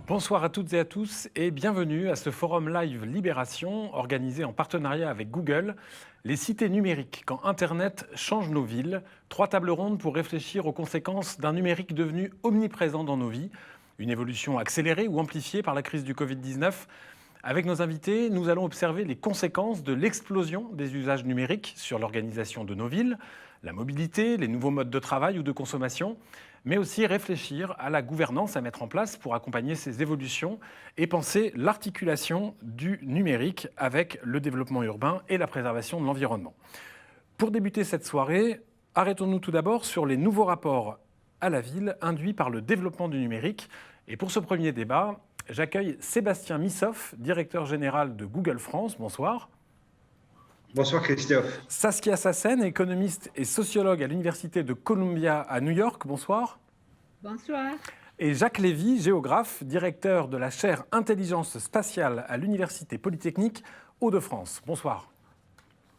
Bonsoir à toutes et à tous et bienvenue à ce forum live Libération organisé en partenariat avec Google, les cités numériques quand Internet change nos villes. 3 tables rondes pour réfléchir aux conséquences d'un numérique devenu omniprésent dans nos vies, une évolution accélérée ou amplifiée par la crise du Covid-19. Avec nos invités, nous allons observer les conséquences de l'explosion des usages numériques sur l'organisation de nos villes, la mobilité, les nouveaux modes de travail ou de consommation, mais aussi réfléchir à la gouvernance à mettre en place pour accompagner ces évolutions et penser l'articulation du numérique avec le développement urbain et la préservation de l'environnement. Pour débuter cette soirée, arrêtons-nous tout d'abord sur les nouveaux rapports à la ville induits par le développement du numérique. Et pour ce premier débat, j'accueille Sébastien Missoff, directeur général de Google France. Bonsoir. Bonsoir Christophe. Saskia Sassen, économiste et sociologue à l'Université de Columbia à New York. Bonsoir. Bonsoir. Et Jacques Lévy, géographe, directeur de la chaire Intelligence spatiale à l'Université Polytechnique Hauts-de-France. Bonsoir.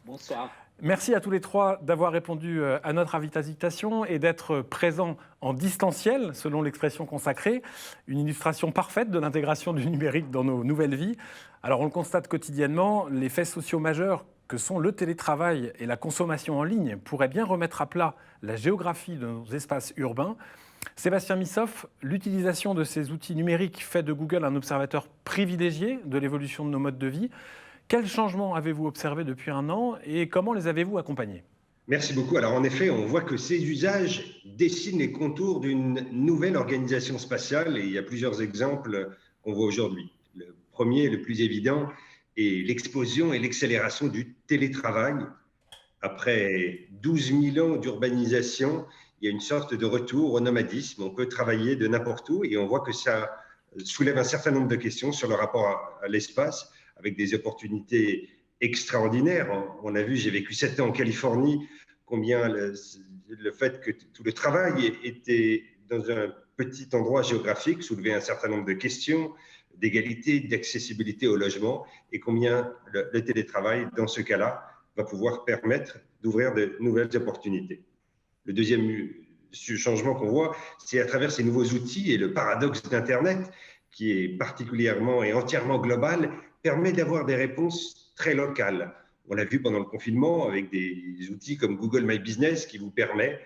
Bonsoir. Merci à tous les trois d'avoir répondu à notre invitation et d'être présents en distanciel, selon l'expression consacrée, une illustration parfaite de l'intégration du numérique dans nos nouvelles vies. Alors on le constate quotidiennement, les faits sociaux majeurs que sont le télétravail et la consommation en ligne pourraient bien remettre à plat la géographie de nos espaces urbains. Sébastien Missoff, l'utilisation de ces outils numériques fait de Google un observateur privilégié de l'évolution de nos modes de vie. Quels changements avez-vous observés depuis 1 an et comment les avez-vous accompagnés ? Merci beaucoup. Alors en effet, on voit que ces usages dessinent les contours d'une nouvelle organisation spatiale et il y a plusieurs exemples qu'on voit aujourd'hui. Le premier, le plus évident, est l'explosion et l'accélération du télétravail. Après 12 000 ans d'urbanisation, il y a une sorte de retour au nomadisme. On peut travailler de n'importe où et on voit que ça soulève un certain nombre de questions sur le rapport à l'espace, avec des opportunités extraordinaires. On a vu, j'ai vécu 7 ans en Californie, combien le fait que tout le travail était dans un petit endroit géographique soulevait un certain nombre de questions d'égalité, d'accessibilité au logement, et combien le télétravail, dans ce cas-là, va pouvoir permettre d'ouvrir de nouvelles opportunités. Le deuxième changement qu'on voit, c'est à travers ces nouveaux outils et le paradoxe d'Internet, qui est particulièrement et entièrement global, permet d'avoir des réponses très locales. On l'a vu pendant le confinement avec des outils comme Google My Business qui vous permet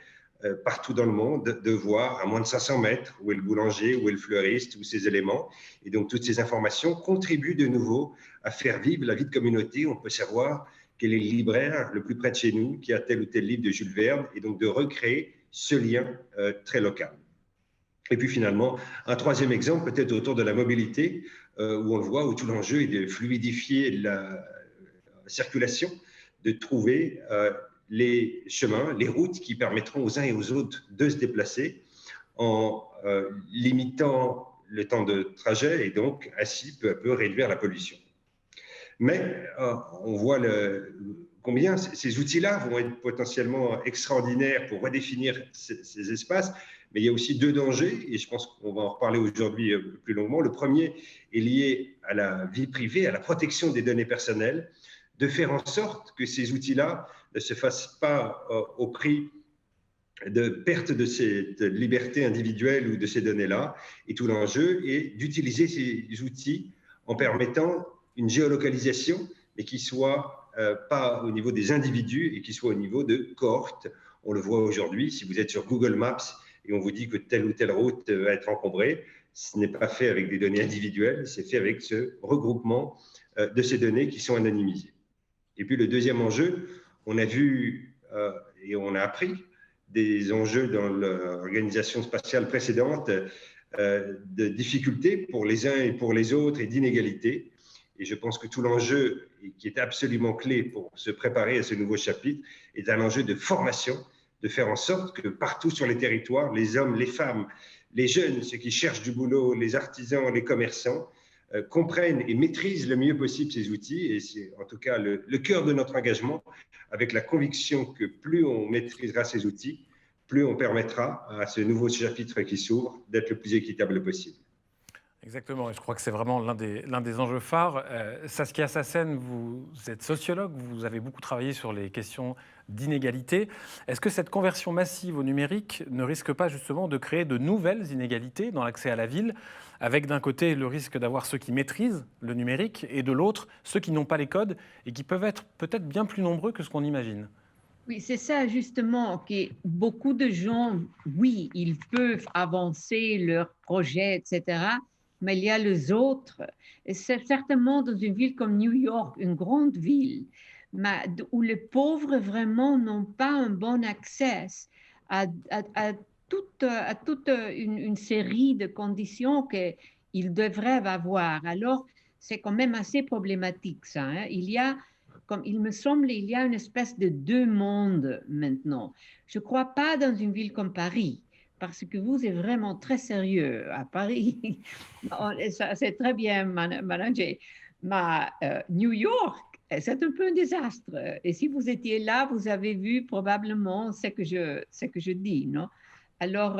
partout dans le monde de voir à moins de 500 mètres où est le boulanger, où est le fleuriste, où ces éléments. Et donc toutes ces informations contribuent de nouveau à faire vivre la vie de communauté. On peut savoir quel est le libraire le plus près de chez nous, qui a tel ou tel livre de Jules Verne, et donc de recréer ce lien très local. Et puis finalement, un troisième exemple peut-être autour de la mobilité, où on le voit, où tout l'enjeu est de fluidifier la circulation, de trouver les chemins, les routes qui permettront aux uns et aux autres de se déplacer en limitant le temps de trajet et donc ainsi peu à peu réduire la pollution. Mais on voit combien ces outils-là vont être potentiellement extraordinaires pour redéfinir ces espaces, mais il y a aussi 2 dangers, et je pense qu'on va en reparler aujourd'hui plus longuement. Le premier est lié à la vie privée, à la protection des données personnelles, de faire en sorte que ces outils-là ne se fassent pas au prix de perte de cette liberté individuelle ou de ces données-là. Et tout l'enjeu est d'utiliser ces outils en permettant une géolocalisation, mais qui soit pas au niveau des individus et qui soit au niveau de cohortes. On le voit aujourd'hui, si vous êtes sur Google Maps et on vous dit que telle ou telle route va être encombrée, ce n'est pas fait avec des données individuelles, c'est fait avec ce regroupement de ces données qui sont anonymisées. Et puis le deuxième enjeu, on a vu et on a appris des enjeux dans l'organisation spatiale précédente de difficultés pour les uns et pour les autres et d'inégalités. Et je pense que tout l'enjeu qui est absolument clé pour se préparer à ce nouveau chapitre est un enjeu de formation, de faire en sorte que partout sur les territoires, les hommes, les femmes, les jeunes, ceux qui cherchent du boulot, les artisans, les commerçants, comprennent et maîtrisent le mieux possible ces outils. Et c'est en tout cas le cœur de notre engagement, avec la conviction que plus on maîtrisera ces outils, plus on permettra à ce nouveau chapitre qui s'ouvre d'être le plus équitable possible. Exactement, et je crois que c'est vraiment l'un des enjeux phares. Saskia Sassen, vous êtes sociologue, vous avez beaucoup travaillé sur les questions d'inégalité. Est-ce que cette conversion massive au numérique ne risque pas justement de créer de nouvelles inégalités dans l'accès à la ville, avec d'un côté le risque d'avoir ceux qui maîtrisent le numérique et de l'autre ceux qui n'ont pas les codes et qui peuvent être peut-être bien plus nombreux que ce qu'on imagine? Oui, c'est ça justement, que beaucoup de gens, oui, ils peuvent avancer leurs projets, etc., mais il y a les autres. Et c'est certainement dans une ville comme New York, une grande ville, mais où les pauvres vraiment n'ont pas un bon accès à toute une série de conditions qu'ils devraient avoir. Alors, c'est quand même assez problématique, ça, hein. Comme il me semble, il y a une espèce de deux mondes maintenant. Je ne crois pas dans une ville comme Paris, parce que vous êtes vraiment très sérieux à Paris. C'est très bien managé. Mais New York, c'est un peu un désastre. Et si vous étiez là, vous avez vu probablement ce que je dis, non? Alors,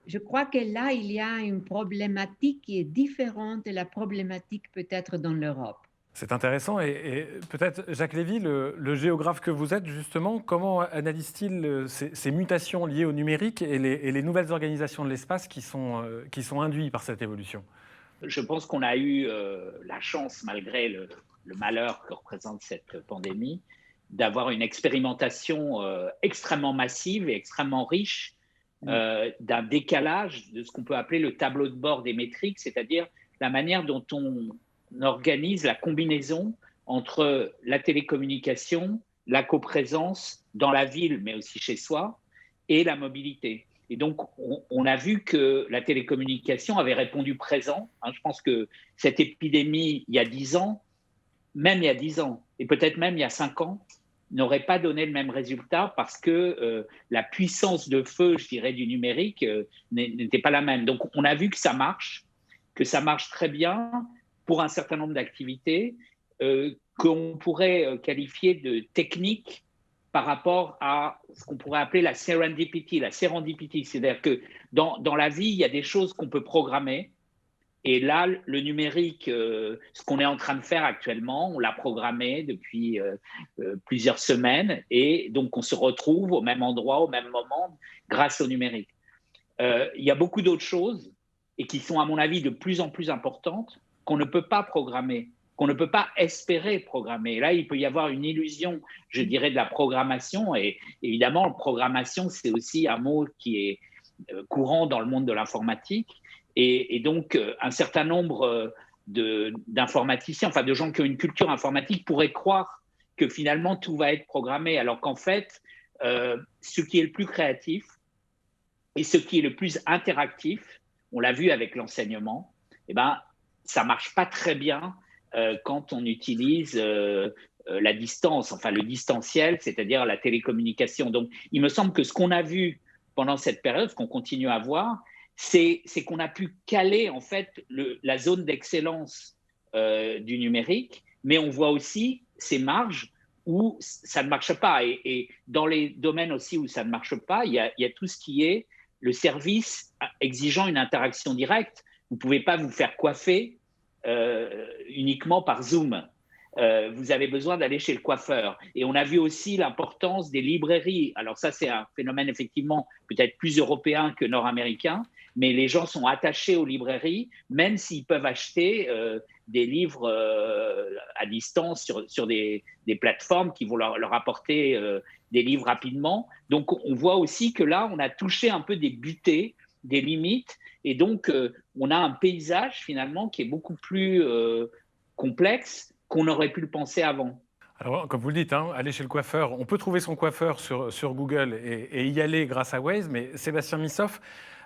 je crois que là, il y a une problématique qui est différente de la problématique peut-être dans l'Europe. C'est intéressant et peut-être Jacques Lévy, le géographe que vous êtes justement, comment analyse-t-il ces mutations liées au numérique et les nouvelles organisations de l'espace qui sont induites par cette évolution? Je pense qu'on a eu la chance, malgré le malheur que représente cette pandémie, d'avoir une expérimentation extrêmement massive et extrêmement riche d'un décalage de ce qu'on peut appeler le tableau de bord des métriques, c'est-à-dire la manière dont on organise la combinaison entre la télécommunication, la coprésence dans la ville, mais aussi chez soi, et la mobilité. Et donc, on a vu que la télécommunication avait répondu présent. Je pense que cette épidémie, il y a 10 ans, même il y a 10 ans, et peut-être même il y a 5 ans, n'aurait pas donné le même résultat parce que la puissance de feu, je dirais, du numérique n'était pas la même. Donc, on a vu que ça marche très bien pour un certain nombre d'activités qu'on pourrait qualifier de techniques par rapport à ce qu'on pourrait appeler la serendipity. C'est-à-dire que dans la vie, il y a des choses qu'on peut programmer. Et là, le numérique, ce qu'on est en train de faire actuellement, on l'a programmé depuis plusieurs semaines. Et donc, on se retrouve au même endroit, au même moment, grâce au numérique. Il y a beaucoup d'autres choses et qui sont, à mon avis, de plus en plus importantes qu'on ne peut pas programmer, qu'on ne peut pas espérer programmer. Et là, il peut y avoir une illusion, je dirais, de la programmation. Et évidemment, programmation, c'est aussi un mot qui est courant dans le monde de l'informatique. Et donc, un certain nombre d'informaticiens, enfin de gens qui ont une culture informatique, pourraient croire que finalement, tout va être programmé, alors qu'en fait, ce qui est le plus créatif et ce qui est le plus interactif, on l'a vu avec l'enseignement, eh ben, ça ne marche pas très bien quand on utilise la distance, enfin le distanciel, c'est-à-dire la télécommunication. Donc, il me semble que ce qu'on a vu pendant cette période, ce qu'on continue à voir, c'est qu'on a pu caler en fait la zone d'excellence du numérique, mais on voit aussi ces marges où ça ne marche pas. Et dans les domaines aussi où ça ne marche pas, il y a tout ce qui est le service exigeant une interaction directe. Vous ne pouvez pas vous faire coiffer uniquement par Zoom. Vous avez besoin d'aller chez le coiffeur. Et on a vu aussi l'importance des librairies. Alors ça, c'est un phénomène effectivement peut-être plus européen que nord-américain, mais les gens sont attachés aux librairies, même s'ils peuvent acheter des livres à distance sur des plateformes qui vont leur apporter des livres rapidement. Donc, on voit aussi que là, on a touché un peu des butées, des limites, et donc, on a un paysage finalement qui est beaucoup plus complexe qu'on aurait pu le penser avant. Alors, comme vous le dites, aller chez le coiffeur, on peut trouver son coiffeur sur Google et y aller grâce à Waze, mais Sébastien Missoff,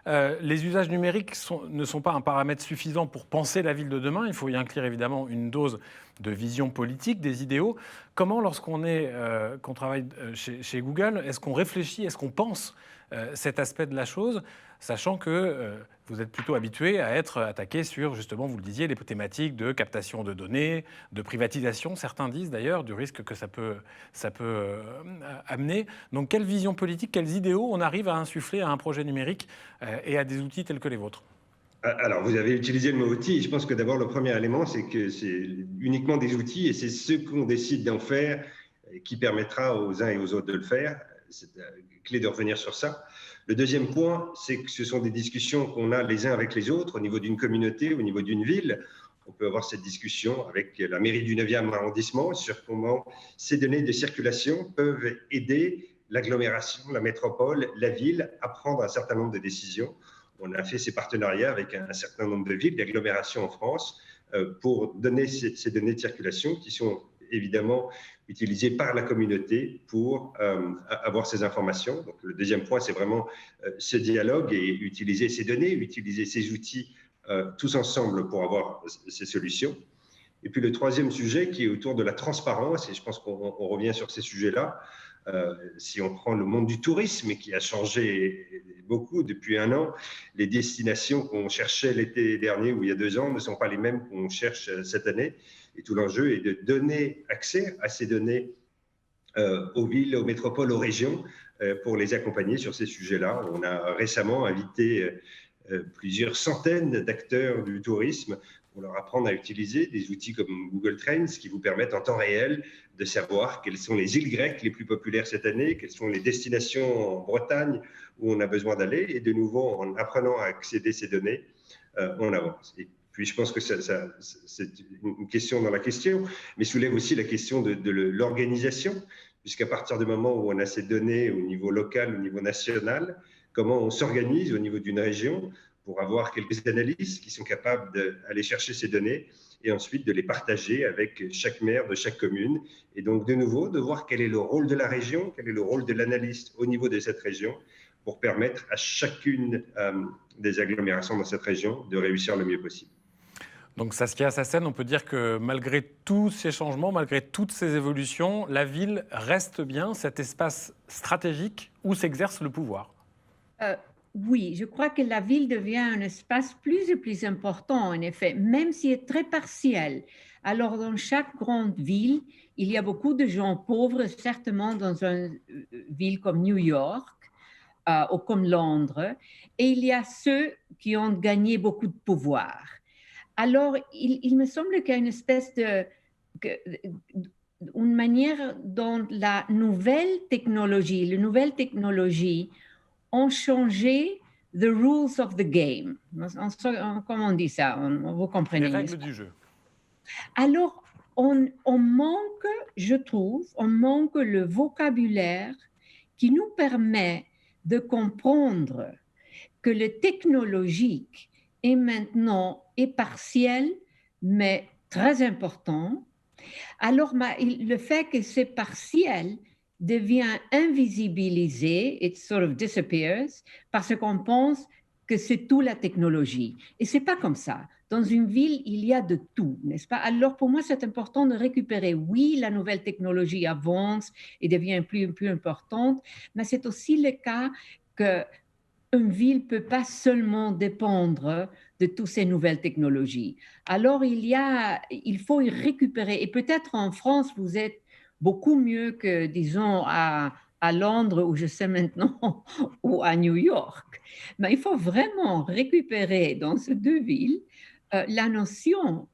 les usages numériques ne sont pas un paramètre suffisant pour penser la ville de demain. Il faut y inclure évidemment une dose de vision politique, des idéaux. Comment, lorsqu'on qu'on travaille chez Google, est-ce qu'on réfléchit, est-ce qu'on pense cet aspect de la chose, sachant que vous êtes plutôt habitué à être attaqué sur, justement, vous le disiez, les thématiques de captation de données, de privatisation, certains disent d'ailleurs, du risque que ça peut amener. Donc, quelle vision politique, quels idéaux on arrive à insuffler à un projet numérique et à des outils tels que les vôtres? Alors, vous avez utilisé le mot outil. Je pense que d'abord, le premier élément, c'est que c'est uniquement des outils et c'est ce qu'on décide d'en faire qui permettra aux uns et aux autres de le faire. C'est clé de revenir sur ça. Le deuxième point, c'est que ce sont des discussions qu'on a les uns avec les autres au niveau d'une communauté, au niveau d'une ville. On peut avoir cette discussion avec la mairie du 9e arrondissement sur comment ces données de circulation peuvent aider l'agglomération, la métropole, la ville à prendre un certain nombre de décisions. On a fait ces partenariats avec un certain nombre de villes, d'agglomérations en France, pour donner ces données de circulation qui sont évidemment utilisées par la communauté pour avoir ces informations. Donc, le deuxième point, c'est vraiment ce dialogue et utiliser ces données, utiliser ces outils tous ensemble pour avoir ces solutions. Et puis le troisième sujet qui est autour de la transparence, et je pense qu'on revient sur ces sujets-là, si on prend le monde du tourisme qui a changé beaucoup depuis un an, les destinations qu'on cherchait l'été dernier ou il y a 2 ans ne sont pas les mêmes qu'on cherche cette année. Et tout l'enjeu est de donner accès à ces données aux villes, aux métropoles, aux régions pour les accompagner sur ces sujets-là. On a récemment invité plusieurs centaines d'acteurs du tourisme pour leur apprendre à utiliser des outils comme Google Trends qui vous permettent en temps réel de savoir quelles sont les îles grecques les plus populaires cette année, quelles sont les destinations en Bretagne où on a besoin d'aller. Et de nouveau, en apprenant à accéder à ces données, on avance. Et puis, je pense que c'est une question dans la question, mais soulève aussi la question de l'organisation, puisqu'à partir du moment où on a ces données au niveau local, au niveau national, comment on s'organise au niveau d'une région pour avoir quelques analystes qui sont capables d'aller chercher ces données et ensuite de les partager avec chaque maire de chaque commune. Et donc, de nouveau, de voir quel est le rôle de la région, quel est le rôle de l'analyste au niveau de cette région pour permettre à chacune des agglomérations dans cette région de réussir le mieux possible. Donc Saskia Sassen, on peut dire que malgré tous ces changements, malgré toutes ces évolutions, la ville reste bien cet espace stratégique où s'exerce le pouvoir. Oui, je crois que la ville devient un espace plus et plus important, en effet, même s'il est très partiel. Alors, dans chaque grande ville, il y a beaucoup de gens pauvres, certainement dans une ville comme New York ou comme Londres, et il y a ceux qui ont gagné beaucoup de pouvoir. Alors, il me semble qu'il y a une espèce une manière dont les nouvelles technologies ont changé the rules of the game. Comment on dit ça? Vous comprenez? Les règles du jeu. Alors, on manque, je trouve, on manque le vocabulaire qui nous permet de comprendre que le technologique est maintenant partiel, mais très important. Alors, le fait que c'est partiel devient invisibilisé, it sort of disappears, parce qu'on pense que c'est tout la technologie. Et c'est pas comme ça. Dans une ville, il y a de tout, n'est-ce pas? Alors, pour moi, c'est important de récupérer. Oui, la nouvelle technologie avance et devient plus importante, mais c'est aussi le cas que une ville ne peut pas seulement dépendre de toutes ces nouvelles technologies. Alors, il faut y récupérer. Et peut-être en France, vous êtes beaucoup mieux que, disons, à Londres, où je sais maintenant, ou à New York. Mais il faut vraiment récupérer dans ces 2 villes la notion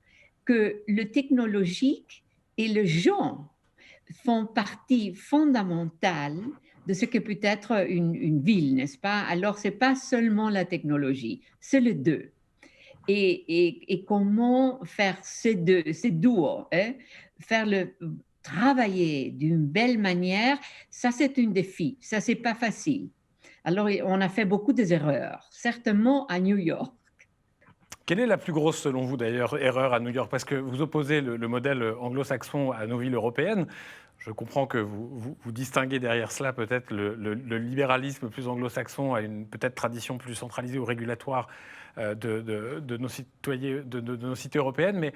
que le technologique et le gens font partie fondamentale de ce que peut être une ville, n'est-ce pas? Alors, ce n'est pas seulement la technologie, c'est les deux. Et comment faire ces duos, hein? Travailler d'une belle manière, ça c'est un défi, ça c'est pas facile. Alors, on a fait beaucoup d'erreurs, certainement à New York. Quelle est la plus grosse, selon vous d'ailleurs, erreur à New York? Parce que vous opposez le modèle anglo-saxon à nos villes européennes. Je comprends que vous distinguez derrière cela peut-être le libéralisme plus anglo-saxon à une peut-être tradition plus centralisée ou régulatoire de nos cités européennes. Mais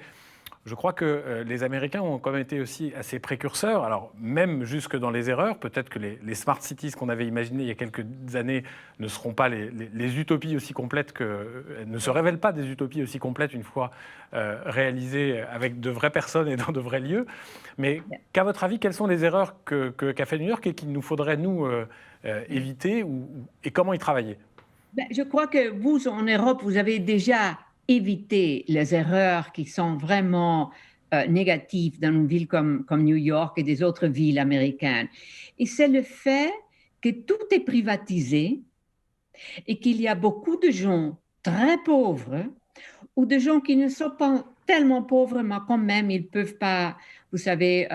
Je crois que les Américains ont quand même été aussi assez précurseurs, alors même jusque dans les erreurs. Peut-être que les smart cities qu'on avait imaginées il y a quelques années ne seront pas les utopies aussi complètes ne se révèlent pas des utopies aussi complètes une fois réalisées avec de vraies personnes et dans de vrais lieux. Mais qu'à votre avis, quelles sont les erreurs qu'a fait New York et qu'il nous faudrait, nous, éviter et comment y travailler? Je crois que vous, en Europe, vous avez déjà évité les erreurs qui sont vraiment négatives dans une ville comme New York et des autres villes américaines. Et c'est le fait que tout est privatisé et qu'il y a beaucoup de gens très pauvres ou de gens qui ne sont pas tellement pauvres, mais quand même, ils ne peuvent pas, vous savez,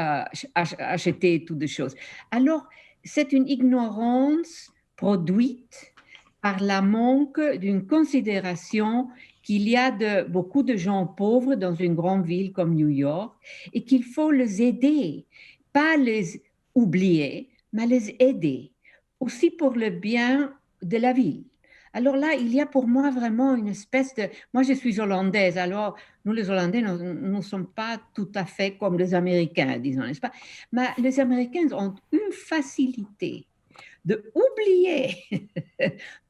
acheter toutes les choses. Alors, c'est une ignorance produite par la manque d'une considération qu'il y a beaucoup de gens pauvres dans une grande ville comme New York et qu'il faut les aider, pas les oublier, mais les aider, aussi pour le bien de la ville. Alors là, il y a pour moi vraiment une espèce de... Moi, je suis hollandaise, alors nous, les Hollandais, nous ne sommes pas tout à fait comme les Américains, disons, n'est-ce pas? Mais les Américains ont une facilité de oublier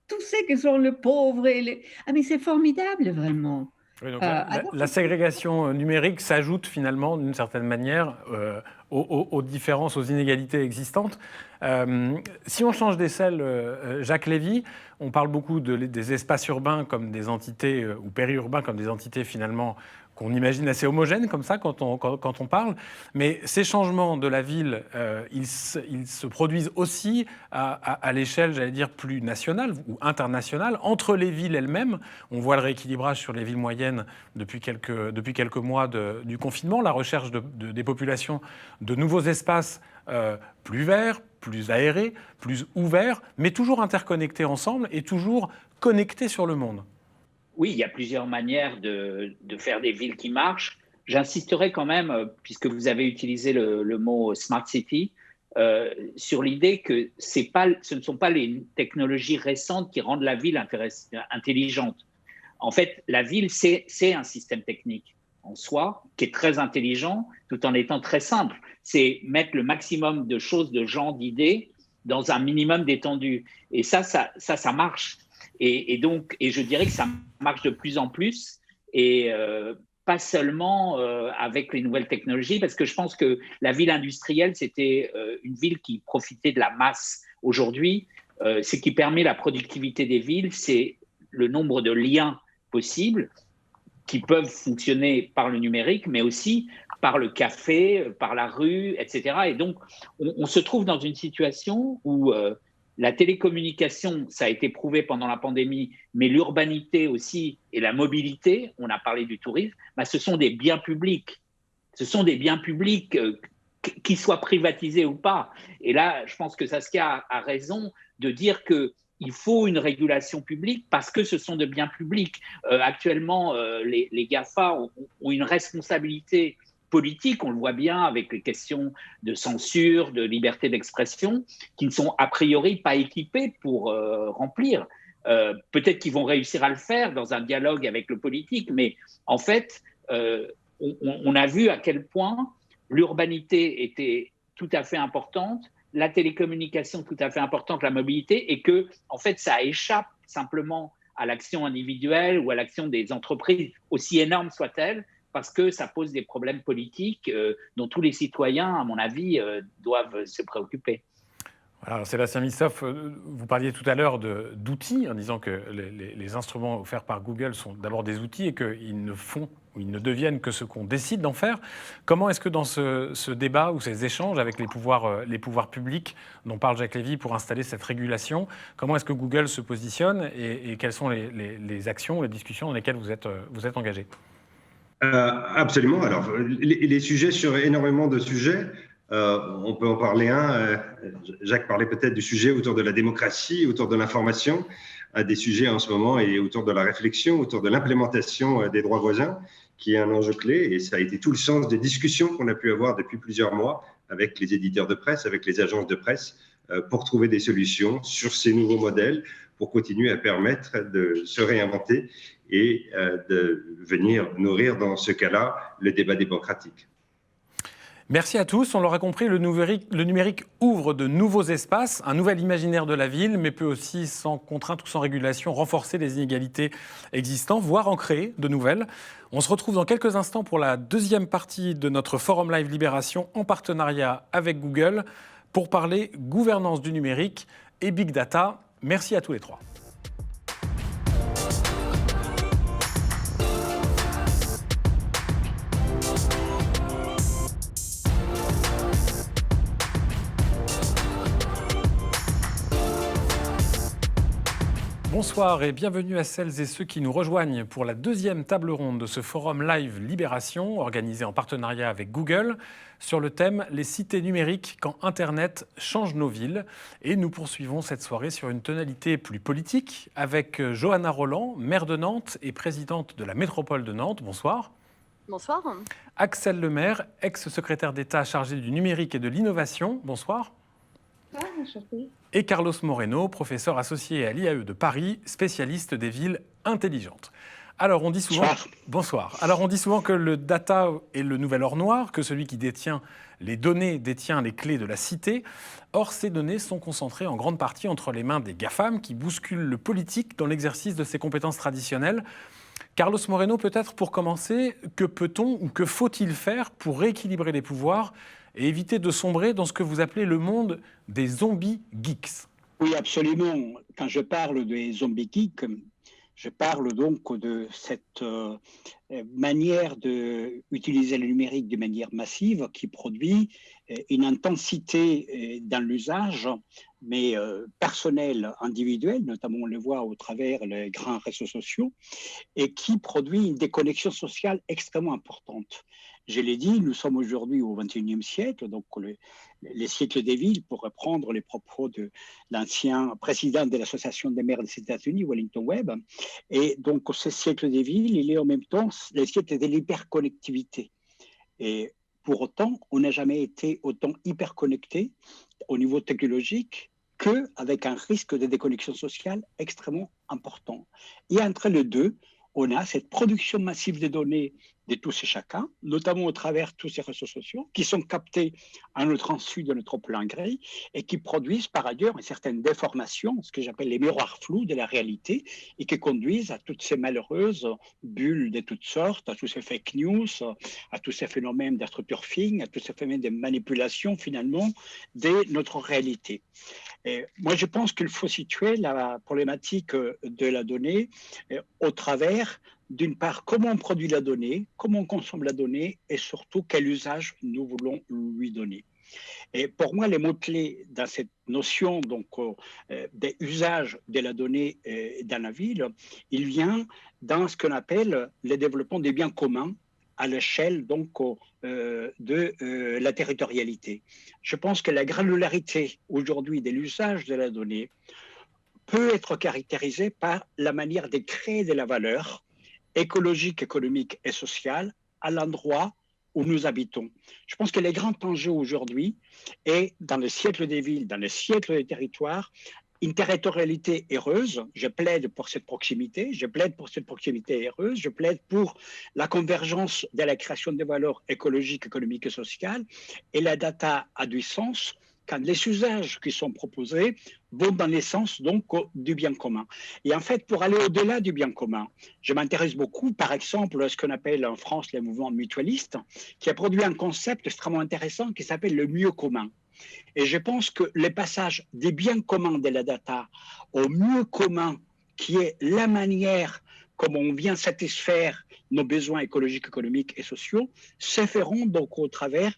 tous ceux qui sont les pauvres. Ah, mais c'est formidable, vraiment. Oui, donc la ségrégation numérique s'ajoute finalement, d'une certaine manière, aux différences, aux inégalités existantes. Si on change d'échelle, Jacques Lévy, on parle beaucoup des espaces urbains comme des entités, ou périurbains comme des entités finalement qu'on imagine assez homogènes comme ça quand on parle. Mais ces changements de la ville, ils se produisent aussi à l'échelle, j'allais dire, plus nationale ou internationale, entre les villes elles-mêmes. On voit le rééquilibrage sur les villes moyennes depuis quelques mois du confinement, la recherche des populations de nouveaux espaces plus verts, plus aérés, plus ouverts, mais toujours interconnectés ensemble et toujours connectés sur le monde. Oui, il y a plusieurs manières de faire des villes qui marchent. J'insisterai quand même, puisque vous avez utilisé le mot Smart City, sur l'idée que ce ne sont pas les technologies récentes qui rendent la ville intelligente. En fait, la ville, c'est un système technique en soi qui est très intelligent tout en étant très simple. C'est mettre le maximum de choses, de gens, d'idées dans un minimum d'étendue. Et ça marche. Et je dirais que ça marche de plus en plus, et pas seulement avec les nouvelles technologies, parce que je pense que la ville industrielle, c'était une ville qui profitait de la masse. Aujourd'hui, ce qui permet la productivité des villes, c'est le nombre de liens possibles qui peuvent fonctionner par le numérique, mais aussi par le café, par la rue, etc. Et donc, on se trouve dans une situation où la télécommunication, ça a été prouvé pendant la pandémie, mais l'urbanité aussi et la mobilité, on a parlé du tourisme, ce sont des biens publics. Ce sont des biens publics, qu'ils soient privatisés ou pas. Et là, je pense que Saskia a raison de dire qu'il faut une régulation publique parce que ce sont de biens publics. Actuellement, les GAFA ont une responsabilité politique, on le voit bien avec les questions de censure, de liberté d'expression, qui ne sont a priori pas équipés pour remplir. Peut-être qu'ils vont réussir à le faire dans un dialogue avec le politique, mais en fait, on a vu à quel point l'urbanité était tout à fait importante, la télécommunication tout à fait importante, la mobilité, et que en fait, ça échappe simplement à l'action individuelle ou à l'action des entreprises, aussi énormes soient-elles, parce que ça pose des problèmes politiques dont tous les citoyens, à mon avis, doivent se préoccuper. Alors, Sébastien Missoff, vous parliez tout à l'heure d'outils, en disant que les instruments offerts par Google sont d'abord des outils et qu'ils ne deviennent que ce qu'on décide d'en faire. Comment est-ce que dans ce débat ou ces échanges avec les pouvoirs publics dont parle Jacques Lévy pour installer cette régulation, comment est-ce que Google se positionne et quelles sont les actions, les discussions dans lesquelles vous êtes engagé? Absolument. Alors, les sujets sur énormément de sujets. On peut en parler un. Jacques parlait peut-être du sujet autour de la démocratie, autour de l'information, des sujets en ce moment et autour de la réflexion, autour de l'implémentation des droits voisins, qui est un enjeu clé. Et ça a été tout le sens des discussions qu'on a pu avoir depuis plusieurs mois avec les éditeurs de presse, avec les agences de presse, pour trouver des solutions sur ces nouveaux modèles, pour continuer à permettre de se réinventer et de venir nourrir, dans ce cas-là, le débat démocratique. Merci à tous. On l'aura compris, le numérique ouvre de nouveaux espaces, un nouvel imaginaire de la ville, mais peut aussi, sans contrainte ou sans régulation, renforcer les inégalités existantes, voire en créer de nouvelles. On se retrouve dans quelques instants pour la deuxième partie de notre Forum Live Libération en partenariat avec Google pour parler gouvernance du numérique et Big Data. Merci à tous les trois. Bonsoir et bienvenue à celles et ceux qui nous rejoignent pour la deuxième table ronde de ce Forum Live Libération, organisé en partenariat avec Google, sur le thème « Les cités numériques quand Internet change nos villes ». Et nous poursuivons cette soirée sur une tonalité plus politique avec Johanna Roland, maire de Nantes et présidente de la métropole de Nantes. Bonsoir. Bonsoir. Axel Lemaire, ex-secrétaire d'État chargé du numérique et de l'innovation. Bonsoir. Et Carlos Moreno, professeur associé à l'IAE de Paris, spécialiste des villes intelligentes. Alors on dit souvent, bonsoir. Alors on dit souvent que le data est le nouvel or noir, que celui qui détient les données détient les clés de la cité. Or ces données sont concentrées en grande partie entre les mains des GAFAM qui bousculent le politique dans l'exercice de ses compétences traditionnelles. Carlos Moreno, peut-être pour commencer, que peut-on ou que faut-il faire pour rééquilibrer les pouvoirs et éviter de sombrer dans ce que vous appelez le monde des zombies geeks? Oui, absolument. Quand je parle des zombies geeks, je parle donc de cette manière d'utiliser le numérique de manière massive qui produit une intensité dans l'usage, mais personnelle, individuelle, notamment on le voit au travers les grands réseaux sociaux, et qui produit une déconnexion sociale extrêmement importante. Je l'ai dit, nous sommes aujourd'hui au XXIe siècle, donc les siècles des villes, pour reprendre les propos de l'ancien président de l'Association des maires des États-Unis, Wellington Webb. Et donc, ce siècle des villes, il est en même temps le siècle de l'hyperconnectivité. Et pour autant, on n'a jamais été autant hyperconnecté au niveau technologique qu'avec un risque de déconnexion sociale extrêmement important. Et entre les deux, on a cette production massive de données de tous et chacun, notamment au travers de tous ces réseaux sociaux, qui sont captés à notre insu de notre plein gré et qui produisent par ailleurs une certaine déformation, ce que j'appelle les miroirs flous de la réalité, et qui conduisent à toutes ces malheureuses bulles de toutes sortes, à tous ces fake news, à tous ces phénomènes d'astroturfing, à tous ces phénomènes de manipulation finalement de notre réalité. Et moi, je pense qu'il faut situer la problématique de la donnée au travers, d'une part, comment on produit la donnée, comment on consomme la donnée et surtout quel usage nous voulons lui donner. Et pour moi, les mots-clés dans cette notion donc, des usages de la donnée dans la ville, il vient dans ce qu'on appelle le développement des biens communs à l'échelle donc de la territorialité. Je pense que la granularité aujourd'hui de l'usage de la donnée peut être caractérisée par la manière de créer de la valeur écologique, économique et sociale à l'endroit où nous habitons. Je pense que les grands enjeux aujourd'hui est dans le siècle des villes, dans le siècle des territoires, une territorialité heureuse. Je plaide pour cette proximité, je plaide pour cette proximité heureuse, je plaide pour la convergence de la création de valeurs écologiques, économiques et sociales. Et la data a du sens quand les usages qui sont proposés vont dans le sens donc du bien commun. Et en fait, pour aller au-delà du bien commun, je m'intéresse beaucoup, par exemple, à ce qu'on appelle en France le mouvement mutualiste, qui a produit un concept extrêmement intéressant qui s'appelle le mieux commun. Et je pense que le passage des biens communs de la data au mieux commun, qui est la manière comme on vient satisfaire nos besoins écologiques, économiques et sociaux, se feront donc au travers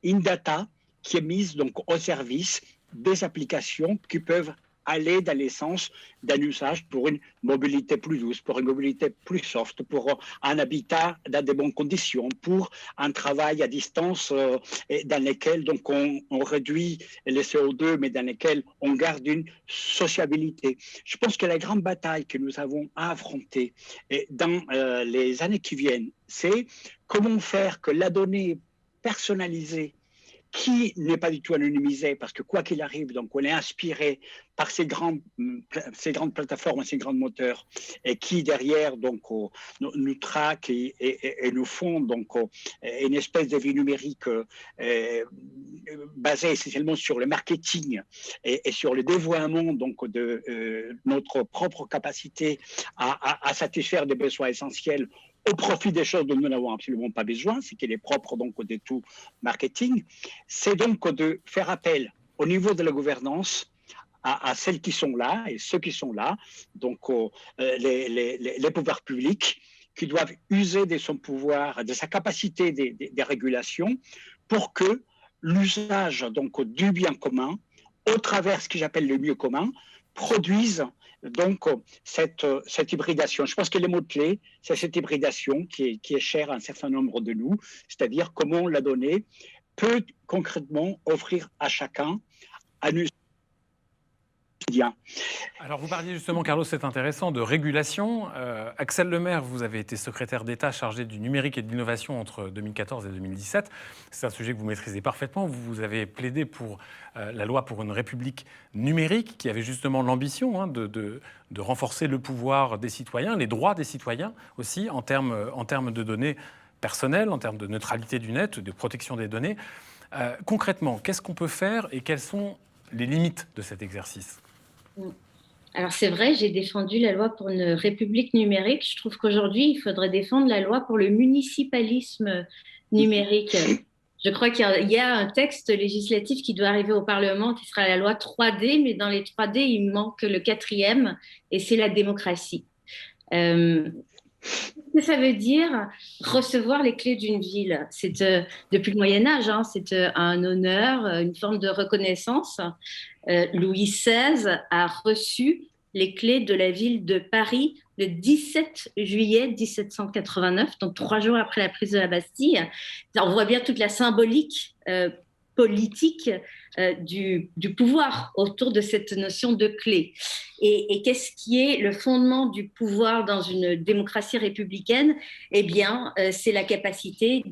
une data qui est mise donc au service des applications qui peuvent aller dans l'essence d'un usage pour une mobilité plus douce, pour une mobilité plus soft, pour un habitat dans de bonnes conditions, pour un travail à distance dans lequel donc on réduit le CO2, mais dans lequel on garde une sociabilité. Je pense que la grande bataille que nous avons à affronter dans les années qui viennent, c'est comment faire que la donnée personnalisée qui n'est pas du tout anonymisé, parce que quoi qu'il arrive, donc on est inspiré par ces grandes plateformes, ces grands moteurs, et qui derrière donc nous traquent et nous font donc une espèce de vie numérique basée essentiellement sur le marketing et sur le dévoiement donc de notre propre capacité à satisfaire des besoins essentiels au profit des choses dont nous n'avons absolument pas besoin, ce qui est propre donc de tout marketing, c'est donc de faire appel au niveau de la gouvernance à celles qui sont là et ceux qui sont là, donc les pouvoirs publics qui doivent user de son pouvoir, de sa capacité des régulations pour que l'usage donc du bien commun, au travers de ce que j'appelle le mieux commun, produise donc cette hybridation. Je pense que le mot-clé, c'est cette hybridation qui est chère à un certain nombre de nous, c'est-à-dire comment la donnée peut concrètement offrir à chacun un usage quotidien. Alors vous parliez justement, Carlos, c'est intéressant, de régulation. Axel Lemaire, vous avez été secrétaire d'État chargé du numérique et de l'innovation entre 2014 et 2017. C'est un sujet que vous maîtrisez parfaitement. Vous avez plaidé pour la loi pour une république numérique qui avait justement l'ambition de renforcer le pouvoir des citoyens, les droits des citoyens aussi en termes de données personnelles, en termes de neutralité du net, de protection des données. Concrètement, qu'est-ce qu'on peut faire et quelles sont les limites de cet exercice ? Alors c'est vrai, j'ai défendu la loi pour une république numérique. Je trouve qu'aujourd'hui, il faudrait défendre la loi pour le municipalisme numérique. Je crois qu'il y a un texte législatif qui doit arriver au Parlement, qui sera la loi 3D, mais dans les 3D, il manque le 4e, et c'est la démocratie. Qu'est-ce que ça veut dire recevoir les clés d'une ville? C'est depuis le Moyen-Âge, c'est un honneur, une forme de reconnaissance. Louis XVI a reçu les clés de la ville de Paris le 17 juillet 1789, donc 3 jours après la prise de la Bastille. On voit bien toute la symbolique politique du pouvoir autour de cette notion de clé. Et qu'est-ce qui est le fondement du pouvoir dans une démocratie républicaine? Eh bien, c'est la capacité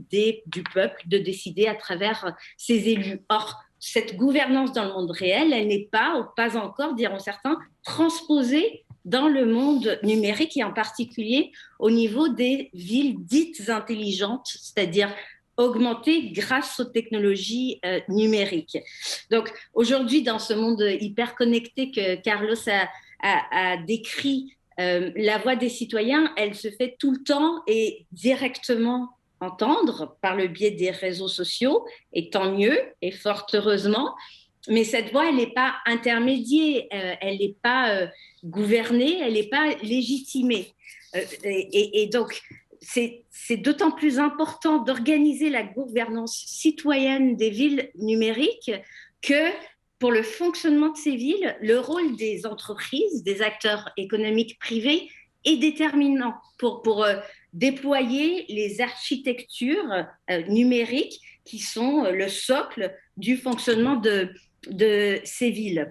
du peuple de décider à travers ses élus. Or, cette gouvernance dans le monde réel, elle n'est pas, ou pas encore, diront certains, transposée dans le monde numérique et en particulier au niveau des villes dites intelligentes, c'est-à-dire augmentées grâce aux technologies numériques. Donc aujourd'hui, dans ce monde hyper connecté que Carlos a décrit, la voix des citoyens, elle se fait tout le temps et directement entendre par le biais des réseaux sociaux, et tant mieux, et fort heureusement. Mais cette voix, elle n'est pas intermédiée, elle n'est pas gouvernée, elle n'est pas légitimée. Et donc, c'est d'autant plus important d'organiser la gouvernance citoyenne des villes numériques que pour le fonctionnement de ces villes, le rôle des entreprises, des acteurs économiques privés est déterminant pour déployer les architectures numériques qui sont le socle du fonctionnement de ces villes.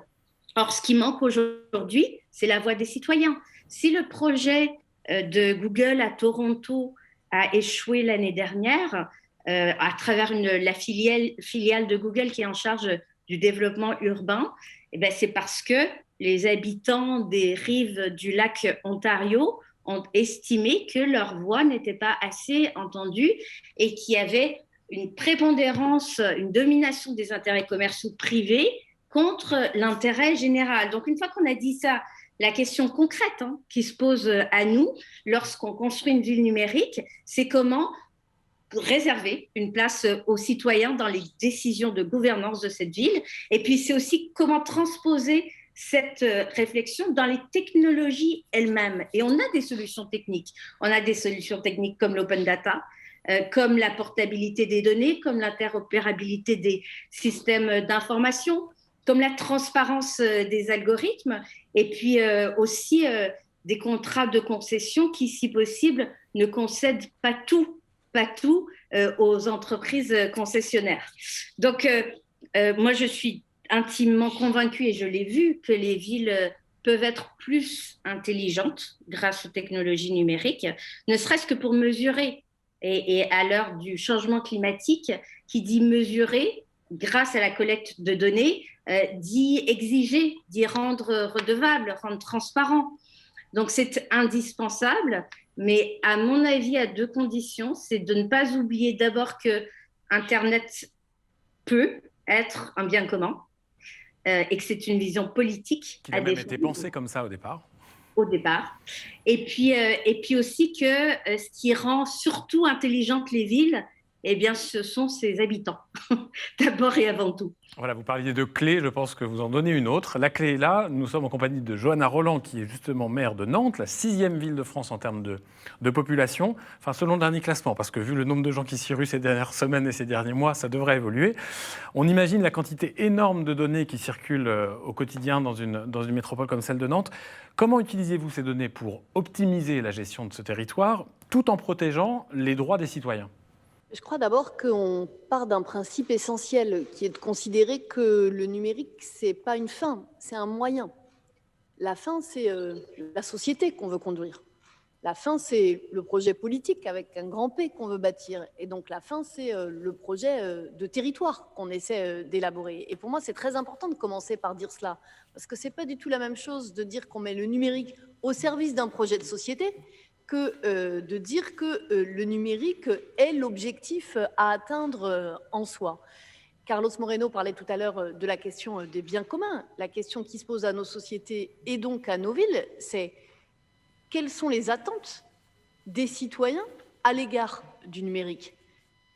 Or, ce qui manque aujourd'hui, c'est la voix des citoyens. Si le projet de Google à Toronto a échoué l'année dernière, à travers la filiale de Google qui est en charge du développement urbain, eh bien, c'est parce que les habitants des rives du lac Ontario ont estimé que leur voix n'était pas assez entendue et qu'il y avait une prépondérance, une domination des intérêts commerciaux privés contre l'intérêt général. Donc, une fois qu'on a dit ça, la question concrète qui se pose à nous lorsqu'on construit une ville numérique, c'est comment réserver une place aux citoyens dans les décisions de gouvernance de cette ville. Et puis, c'est aussi comment transposer cette réflexion dans les technologies elles-mêmes. Et on a des solutions techniques. On a des solutions techniques comme l'open data, comme la portabilité des données, comme l'interopérabilité des systèmes d'information, comme la transparence des algorithmes, et puis aussi des contrats de concession qui, si possible, ne concèdent pas tout aux entreprises concessionnaires. Donc, moi, je suis intimement convaincue, et je l'ai vu, que les villes peuvent être plus intelligentes grâce aux technologies numériques, ne serait-ce que pour mesurer. Et à l'heure du changement climatique, qui dit mesurer, grâce à la collecte de données, d'y exiger, d'y rendre redevable, rendre transparent. Donc, c'est indispensable, mais à mon avis, à deux conditions. C'est de ne pas oublier d'abord que Internet peut être un bien commun et que c'est une vision politique. Qui a même été pensée comme ça au départ. Et puis aussi que ce qui rend surtout intelligentes les villes, eh bien, ce sont ses habitants, d'abord et avant tout. Voilà, vous parliez de clés, je pense que vous en donnez une autre. La clé est là, nous sommes en compagnie de Johanna Roland, qui est justement maire de Nantes, la 6e ville de France en termes de population, enfin selon le dernier classement, parce que vu le nombre de gens qui s'y ruent ces dernières semaines et ces derniers mois, ça devrait évoluer. On imagine la quantité énorme de données qui circulent au quotidien dans une métropole comme celle de Nantes. Comment utilisez-vous ces données pour optimiser la gestion de ce territoire, tout en protégeant les droits des citoyens ? Je crois d'abord qu'on part d'un principe essentiel qui est de considérer que le numérique, ce n'est pas une fin, c'est un moyen. La fin, c'est la société qu'on veut conduire. La fin, c'est le projet politique avec un grand P qu'on veut bâtir. Et donc la fin, c'est le projet de territoire qu'on essaie d'élaborer. Et pour moi, c'est très important de commencer par dire cela. Parce que ce n'est pas du tout la même chose de dire qu'on met le numérique au service d'un projet de société que de dire que le numérique est l'objectif à atteindre en soi. Carlos Moreno parlait tout à l'heure de la question des biens communs. La question qui se pose à nos sociétés et donc à nos villes, c'est quelles sont les attentes des citoyens à l'égard du numérique ?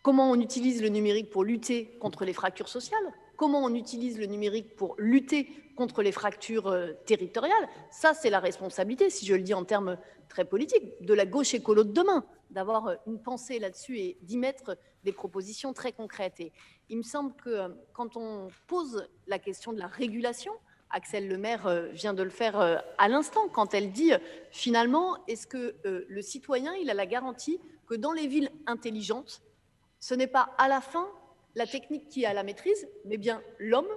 Comment on utilise le numérique pour lutter contre les fractures sociales ? Comment on utilise le numérique pour lutter contre les fractures territoriales ? Ça, c'est la responsabilité, si je le dis en termes très politiques, de la gauche écolo de demain, d'avoir une pensée là-dessus et d'y mettre des propositions très concrètes. Et il me semble que quand on pose la question de la régulation, Axelle Lemaire vient de le faire à l'instant, quand elle dit finalement, est-ce que le citoyen, il a la garantie que dans les villes intelligentes, ce n'est pas à la fin la technique qui a la maîtrise, mais bien l'homme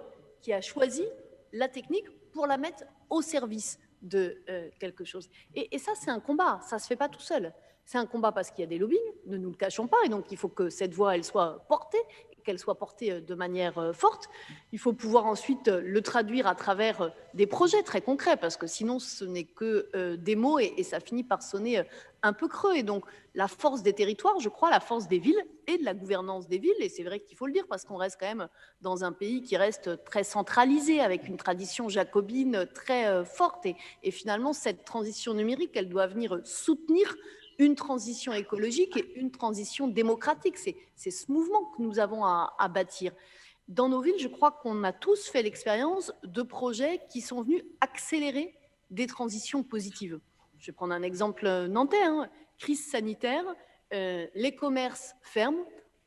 qui a choisi la technique pour la mettre au service de quelque chose. Et ça, c'est un combat, ça ne se fait pas tout seul. C'est un combat parce qu'il y a des lobbying, ne nous le cachons pas, et donc il faut que cette voix, elle soit portée, qu'elle soit portée de manière forte. Il faut pouvoir ensuite le traduire à travers des projets très concrets, parce que sinon, ce n'est que des mots et ça finit par sonner un peu creux. Et donc, la force des territoires, je crois, la force des villes et de la gouvernance des villes, et c'est vrai qu'il faut le dire, parce qu'on reste quand même dans un pays qui reste très centralisé, avec une tradition jacobine très forte. Et finalement, cette transition numérique, elle doit venir soutenir une transition écologique et une transition démocratique. C'est ce mouvement que nous avons à bâtir. Dans nos villes, je crois qu'on a tous fait l'expérience de projets qui sont venus accélérer des transitions positives. Je vais prendre un exemple nantais, crise sanitaire, les commerces ferment.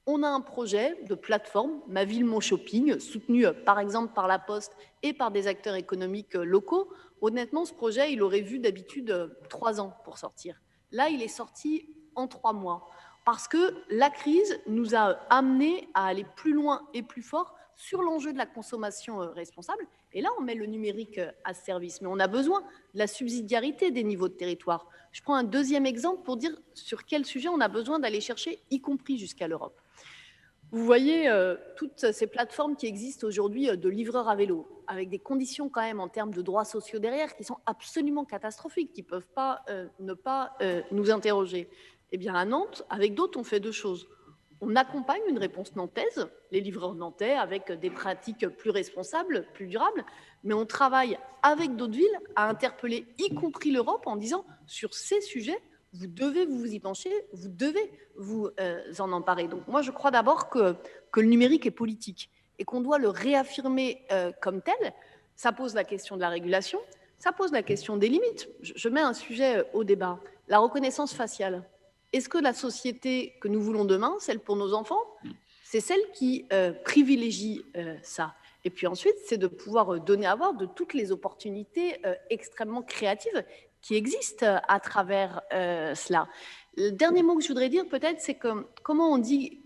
On a un projet de plateforme, Ma Ville, Mon Shopping, soutenu par exemple par la Poste et par des acteurs économiques locaux. Honnêtement, ce projet, il aurait vu d'habitude 3 ans pour sortir. Là, il est sorti en 3 mois parce que la crise nous a amenés à aller plus loin et plus fort sur l'enjeu de la consommation responsable. Et là, on met le numérique à ce service. Mais on a besoin de la subsidiarité des niveaux de territoire. Je prends un deuxième exemple pour dire sur quel sujet on a besoin d'aller chercher, y compris jusqu'à l'Europe. Vous voyez toutes ces plateformes qui existent aujourd'hui de livreurs à vélo, avec des conditions quand même en termes de droits sociaux derrière qui sont absolument catastrophiques, qui ne peuvent pas ne pas nous interroger. Eh bien à Nantes, avec d'autres, on fait 2 choses. On accompagne une réponse nantaise, les livreurs nantais, avec des pratiques plus responsables, plus durables, mais on travaille avec d'autres villes à interpeller, y compris l'Europe, en disant sur ces sujets, vous devez vous y pencher, vous devez vous en emparer. Donc moi, je crois d'abord que le numérique est politique et qu'on doit le réaffirmer comme tel. Ça pose la question de la régulation, ça pose la question des limites. Je mets un sujet au débat. La reconnaissance faciale. Est-ce que la société que nous voulons demain, celle pour nos enfants, c'est celle qui privilégie ça? Et puis ensuite, c'est de pouvoir donner à voir de toutes les opportunités extrêmement créatives qui existent à travers cela. Le dernier mot que je voudrais dire peut-être, c'est que comment on dit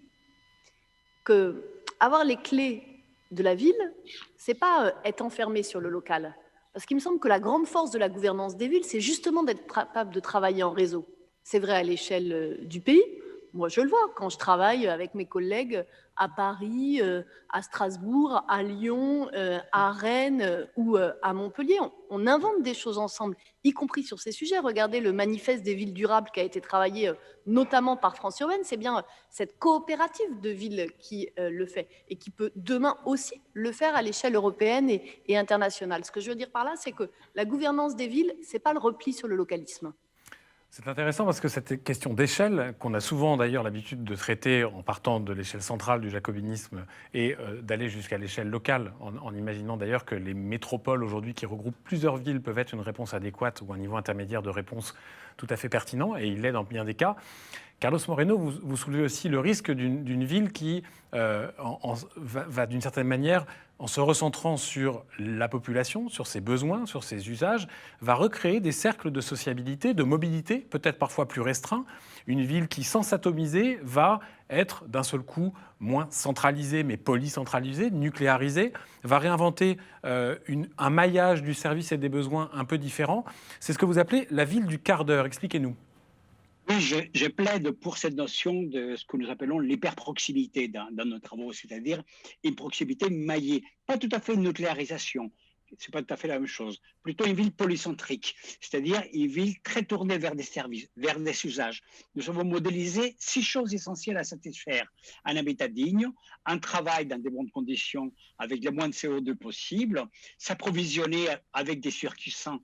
que avoir les clés de la ville, c'est pas être enfermé sur le local. Parce qu'il me semble que la grande force de la gouvernance des villes, c'est justement d'être capable de travailler en réseau. C'est vrai à l'échelle du pays, Moi, je le vois quand je travaille avec mes collègues à Paris, à Strasbourg, à Lyon, à Rennes ou à Montpellier. On invente des choses ensemble, y compris sur ces sujets. Regardez le manifeste des villes durables qui a été travaillé notamment par France Urbaine. C'est bien cette coopérative de villes qui le fait et qui peut demain aussi le faire à l'échelle européenne et internationale. Ce que je veux dire par là, c'est que la gouvernance des villes, ce n'est pas le repli sur le localisme. C'est intéressant parce que cette question d'échelle, qu'on a souvent d'ailleurs l'habitude de traiter en partant de l'échelle centrale du jacobinisme et d'aller jusqu'à l'échelle locale, en imaginant d'ailleurs que les métropoles aujourd'hui qui regroupent plusieurs villes peuvent être une réponse adéquate ou un niveau intermédiaire de réponse tout à fait pertinent, et il l'est dans bien des cas. Carlos Moreno, vous soulevez aussi le risque d'une ville qui va d'une certaine manière, en se recentrant sur la population, sur ses besoins, sur ses usages, va recréer des cercles de sociabilité, de mobilité, peut-être parfois plus restreints. Une ville qui, sans s'atomiser, va être d'un seul coup moins centralisée, mais polycentralisée, nucléarisée, va réinventer un maillage du service et des besoins un peu différent. C'est ce que vous appelez la ville du quart d'heure. Expliquez-nous. Oui, je plaide pour cette notion de ce que nous appelons l'hyperproximité dans nos travaux, c'est-à-dire une proximité maillée, pas tout à fait une nucléarisation, c'est pas tout à fait la même chose, plutôt une ville polycentrique, c'est-à-dire une ville très tournée vers des services, vers des usages. Nous avons modélisé 6 choses essentielles à satisfaire: un habitat digne, un travail dans de bonnes conditions avec le moins de CO2 possible, s'approvisionner avec des circuits sains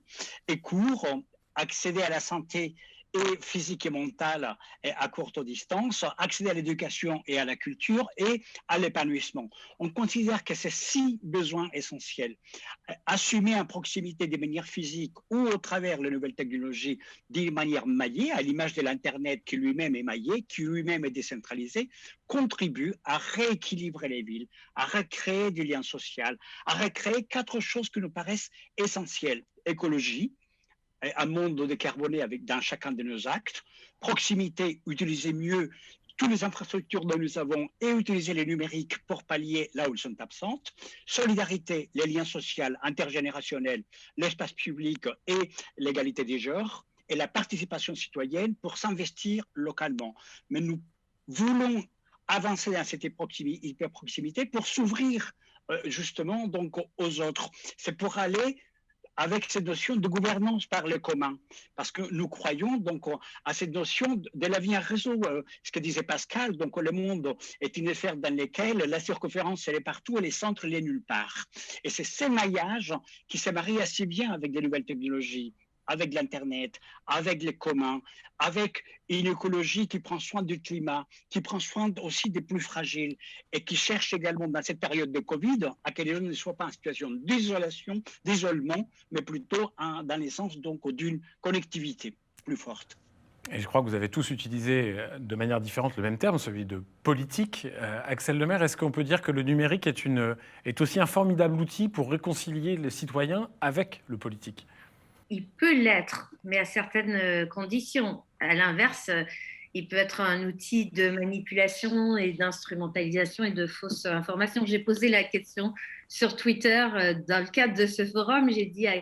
et courts, accéder à la santé et physique et mentale à courte distance, accéder à l'éducation et à la culture et à l'épanouissement. On considère que ces 6 besoins essentiels, assumés en proximité des manières physiques ou au travers les nouvelles technologies d'une manière maillée, à l'image de l'Internet qui lui-même est maillé, qui lui-même est décentralisé, contribuent à rééquilibrer les villes, à recréer du lien social, à recréer 4 choses qui nous paraissent essentielles: écologie, un monde décarboné dans chacun de nos actes, proximité, utiliser mieux toutes les infrastructures dont nous avons et utiliser les numériques pour pallier là où elles sont absentes, solidarité, les liens sociaux intergénérationnels, l'espace public et l'égalité des genres, et la participation citoyenne pour s'investir localement. Mais nous voulons avancer dans cette hyperproximité pour s'ouvrir justement donc aux autres. C'est pour aller avec cette notion de gouvernance par le commun, parce que nous croyons donc à cette notion de la vie en réseau. Ce que disait Pascal, donc le monde est une sphère dans laquelle la circonférence elle est partout et les centres elle est nulle part. Et c'est ces maillages qui se marient assez bien avec des nouvelles technologies, avec l'Internet, avec les communs, avec une écologie qui prend soin du climat, qui prend soin aussi des plus fragiles et qui cherche également dans cette période de Covid à que les gens ne soient pas en situation d'isolation, d'isolement, mais plutôt dans le sens donc d'une connectivité plus forte. Et je crois que vous avez tous utilisé de manière différente le même terme, celui de politique. Axel Lemaire, est-ce qu'on peut dire que le numérique est aussi un formidable outil pour réconcilier les citoyens avec le politique ? Il peut l'être, mais à certaines conditions. À l'inverse, il peut être un outil de manipulation et d'instrumentalisation et de fausses informations. J'ai posé la question sur Twitter dans le cadre de ce forum. J'ai dit à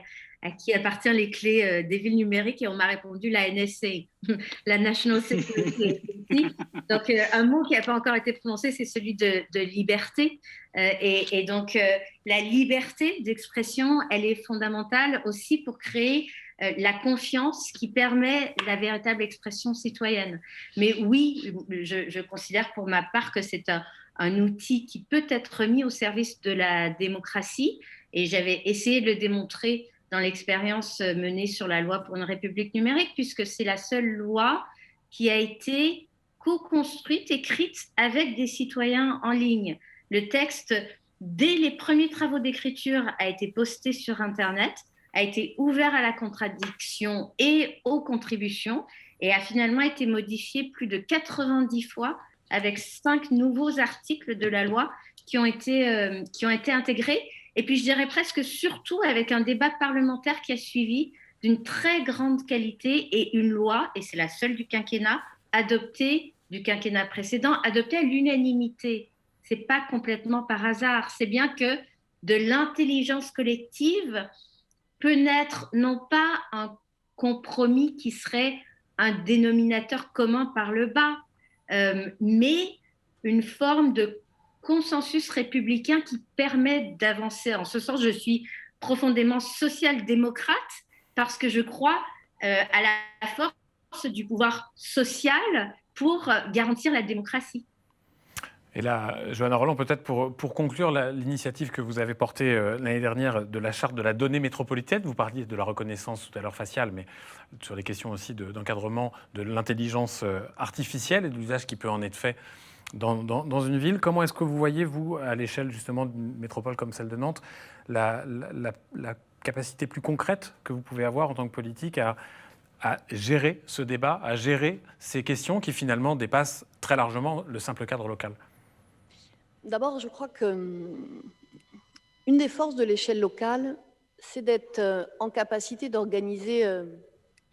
qui appartient les clés des villes numériques et on m'a répondu la NSA, la National Security Agency. Donc, un mot qui n'a pas encore été prononcé, c'est celui de liberté. Et donc, la liberté d'expression, elle est fondamentale aussi pour créer la confiance qui permet la véritable expression citoyenne. Mais oui, je considère pour ma part que c'est un outil qui peut être mis au service de la démocratie. Et j'avais essayé de le démontrer dans l'expérience menée sur la loi pour une république numérique, puisque c'est la seule loi qui a été co-construite, écrite avec des citoyens en ligne. Le texte, dès les premiers travaux d'écriture, a été posté sur Internet, a été ouvert à la contradiction et aux contributions, et a finalement été modifié plus de 90 fois avec 5 nouveaux articles de la loi qui ont été intégrés. Et puis, je dirais presque surtout avec un débat parlementaire qui a suivi d'une très grande qualité et une loi, et c'est la seule du quinquennat, du quinquennat précédent, adoptée à l'unanimité. Ce n'est pas complètement par hasard. C'est bien que de l'intelligence collective peut naître non pas un compromis qui serait un dénominateur commun par le bas, mais une forme de consensus républicain qui permet d'avancer. En ce sens, je suis profondément social-démocrate parce que je crois à la force du pouvoir social pour garantir la démocratie. Et là, Johanna Roland, peut-être pour conclure l'initiative que vous avez portée l'année dernière de la charte de la donnée métropolitaine, vous parliez de la reconnaissance tout à l'heure faciale, mais sur les questions aussi d'encadrement de l'intelligence artificielle et de l'usage qui peut en être fait dans une ville. Comment est-ce que vous voyez, vous, à l'échelle justement d'une métropole comme celle de Nantes, la capacité plus concrète que vous pouvez avoir en tant que politique à gérer ce débat, à gérer ces questions qui finalement dépassent très largement le simple cadre local? D'abord, je crois qu'une des forces de l'échelle locale, c'est d'être en capacité d'organiser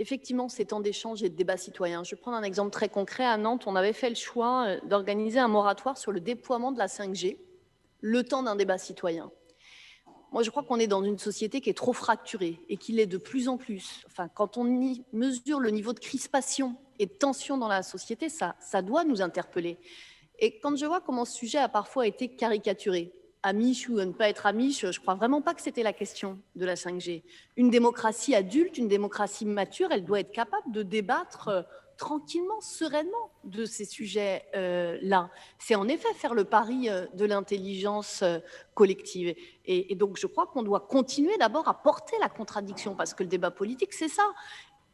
effectivement ces temps d'échange et de débat citoyen. Je vais prendre un exemple très concret. À Nantes, on avait fait le choix d'organiser un moratoire sur le déploiement de la 5G, le temps d'un débat citoyen. Moi, je crois qu'on est dans une société qui est trop fracturée et qui l'est de plus en plus. Enfin, quand on y mesure le niveau de crispation et de tension dans la société, ça doit nous interpeller. Et quand je vois comment ce sujet a parfois été caricaturé, amiche ou ne pas être amiche, je ne crois vraiment pas que c'était la question de la 5G. Une démocratie adulte, une démocratie mature, elle doit être capable de débattre tranquillement, sereinement de ces sujets-là. C'est en effet faire le pari de l'intelligence collective. Et donc, je crois qu'on doit continuer d'abord à porter la contradiction, parce que le débat politique, c'est ça.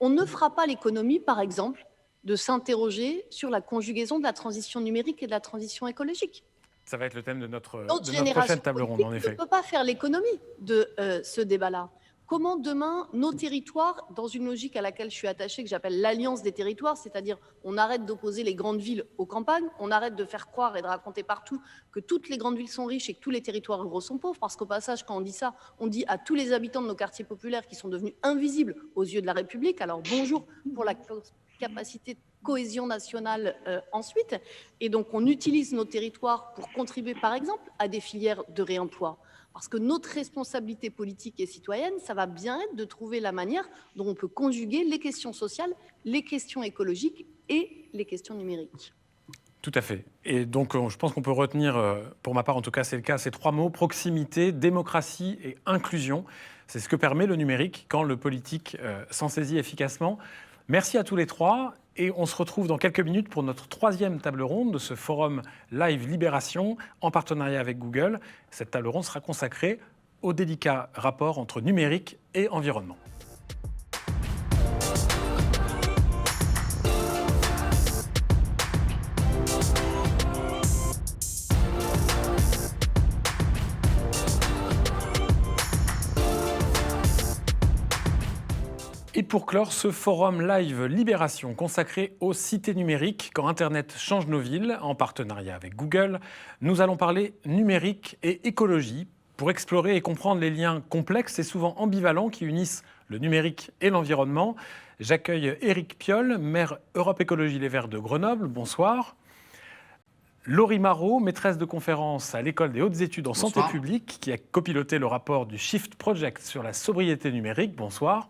On ne fera pas l'économie, par exemple, de s'interroger sur la conjugaison de la transition numérique et de la transition écologique. Ça va être le thème de notre prochaine table ronde, en effet. On ne peut pas faire l'économie de ce débat-là. Comment demain, nos territoires, dans une logique à laquelle je suis attachée, que j'appelle l'alliance des territoires, c'est-à-dire on arrête d'opposer les grandes villes aux campagnes, on arrête de faire croire et de raconter partout que toutes les grandes villes sont riches et que tous les territoires ruraux sont pauvres, parce qu'au passage, quand on dit ça, on dit à tous les habitants de nos quartiers populaires qui sont devenus invisibles aux yeux de la République, alors bonjour pour la capacité de cohésion nationale ensuite. Et donc, on utilise nos territoires pour contribuer, par exemple, à des filières de réemploi. Parce que notre responsabilité politique et citoyenne, ça va bien être de trouver la manière dont on peut conjuguer les questions sociales, les questions écologiques et les questions numériques. Tout à fait. Et donc, je pense qu'on peut retenir, pour ma part en tout cas, c'est le cas, ces trois mots: proximité, démocratie et inclusion. C'est ce que permet le numérique quand le politique s'en saisit efficacement. Merci à tous les trois. Et on se retrouve dans quelques minutes pour notre troisième table ronde de ce forum Live Libération en partenariat avec Google. Cette table ronde sera consacrée au délicat rapport entre numérique et environnement. Et pour clore ce forum live Libération consacré aux cités numériques, quand Internet change nos villes, en partenariat avec Google, nous allons parler numérique et écologie pour explorer et comprendre les liens complexes et souvent ambivalents qui unissent le numérique et l'environnement. J'accueille Éric Piolle, maire Europe Écologie Les Verts de Grenoble. Bonsoir. Laurie Marot, maîtresse de conférence à l'École des hautes études en santé publique, qui a copiloté le rapport du Shift Project sur la sobriété numérique. Bonsoir.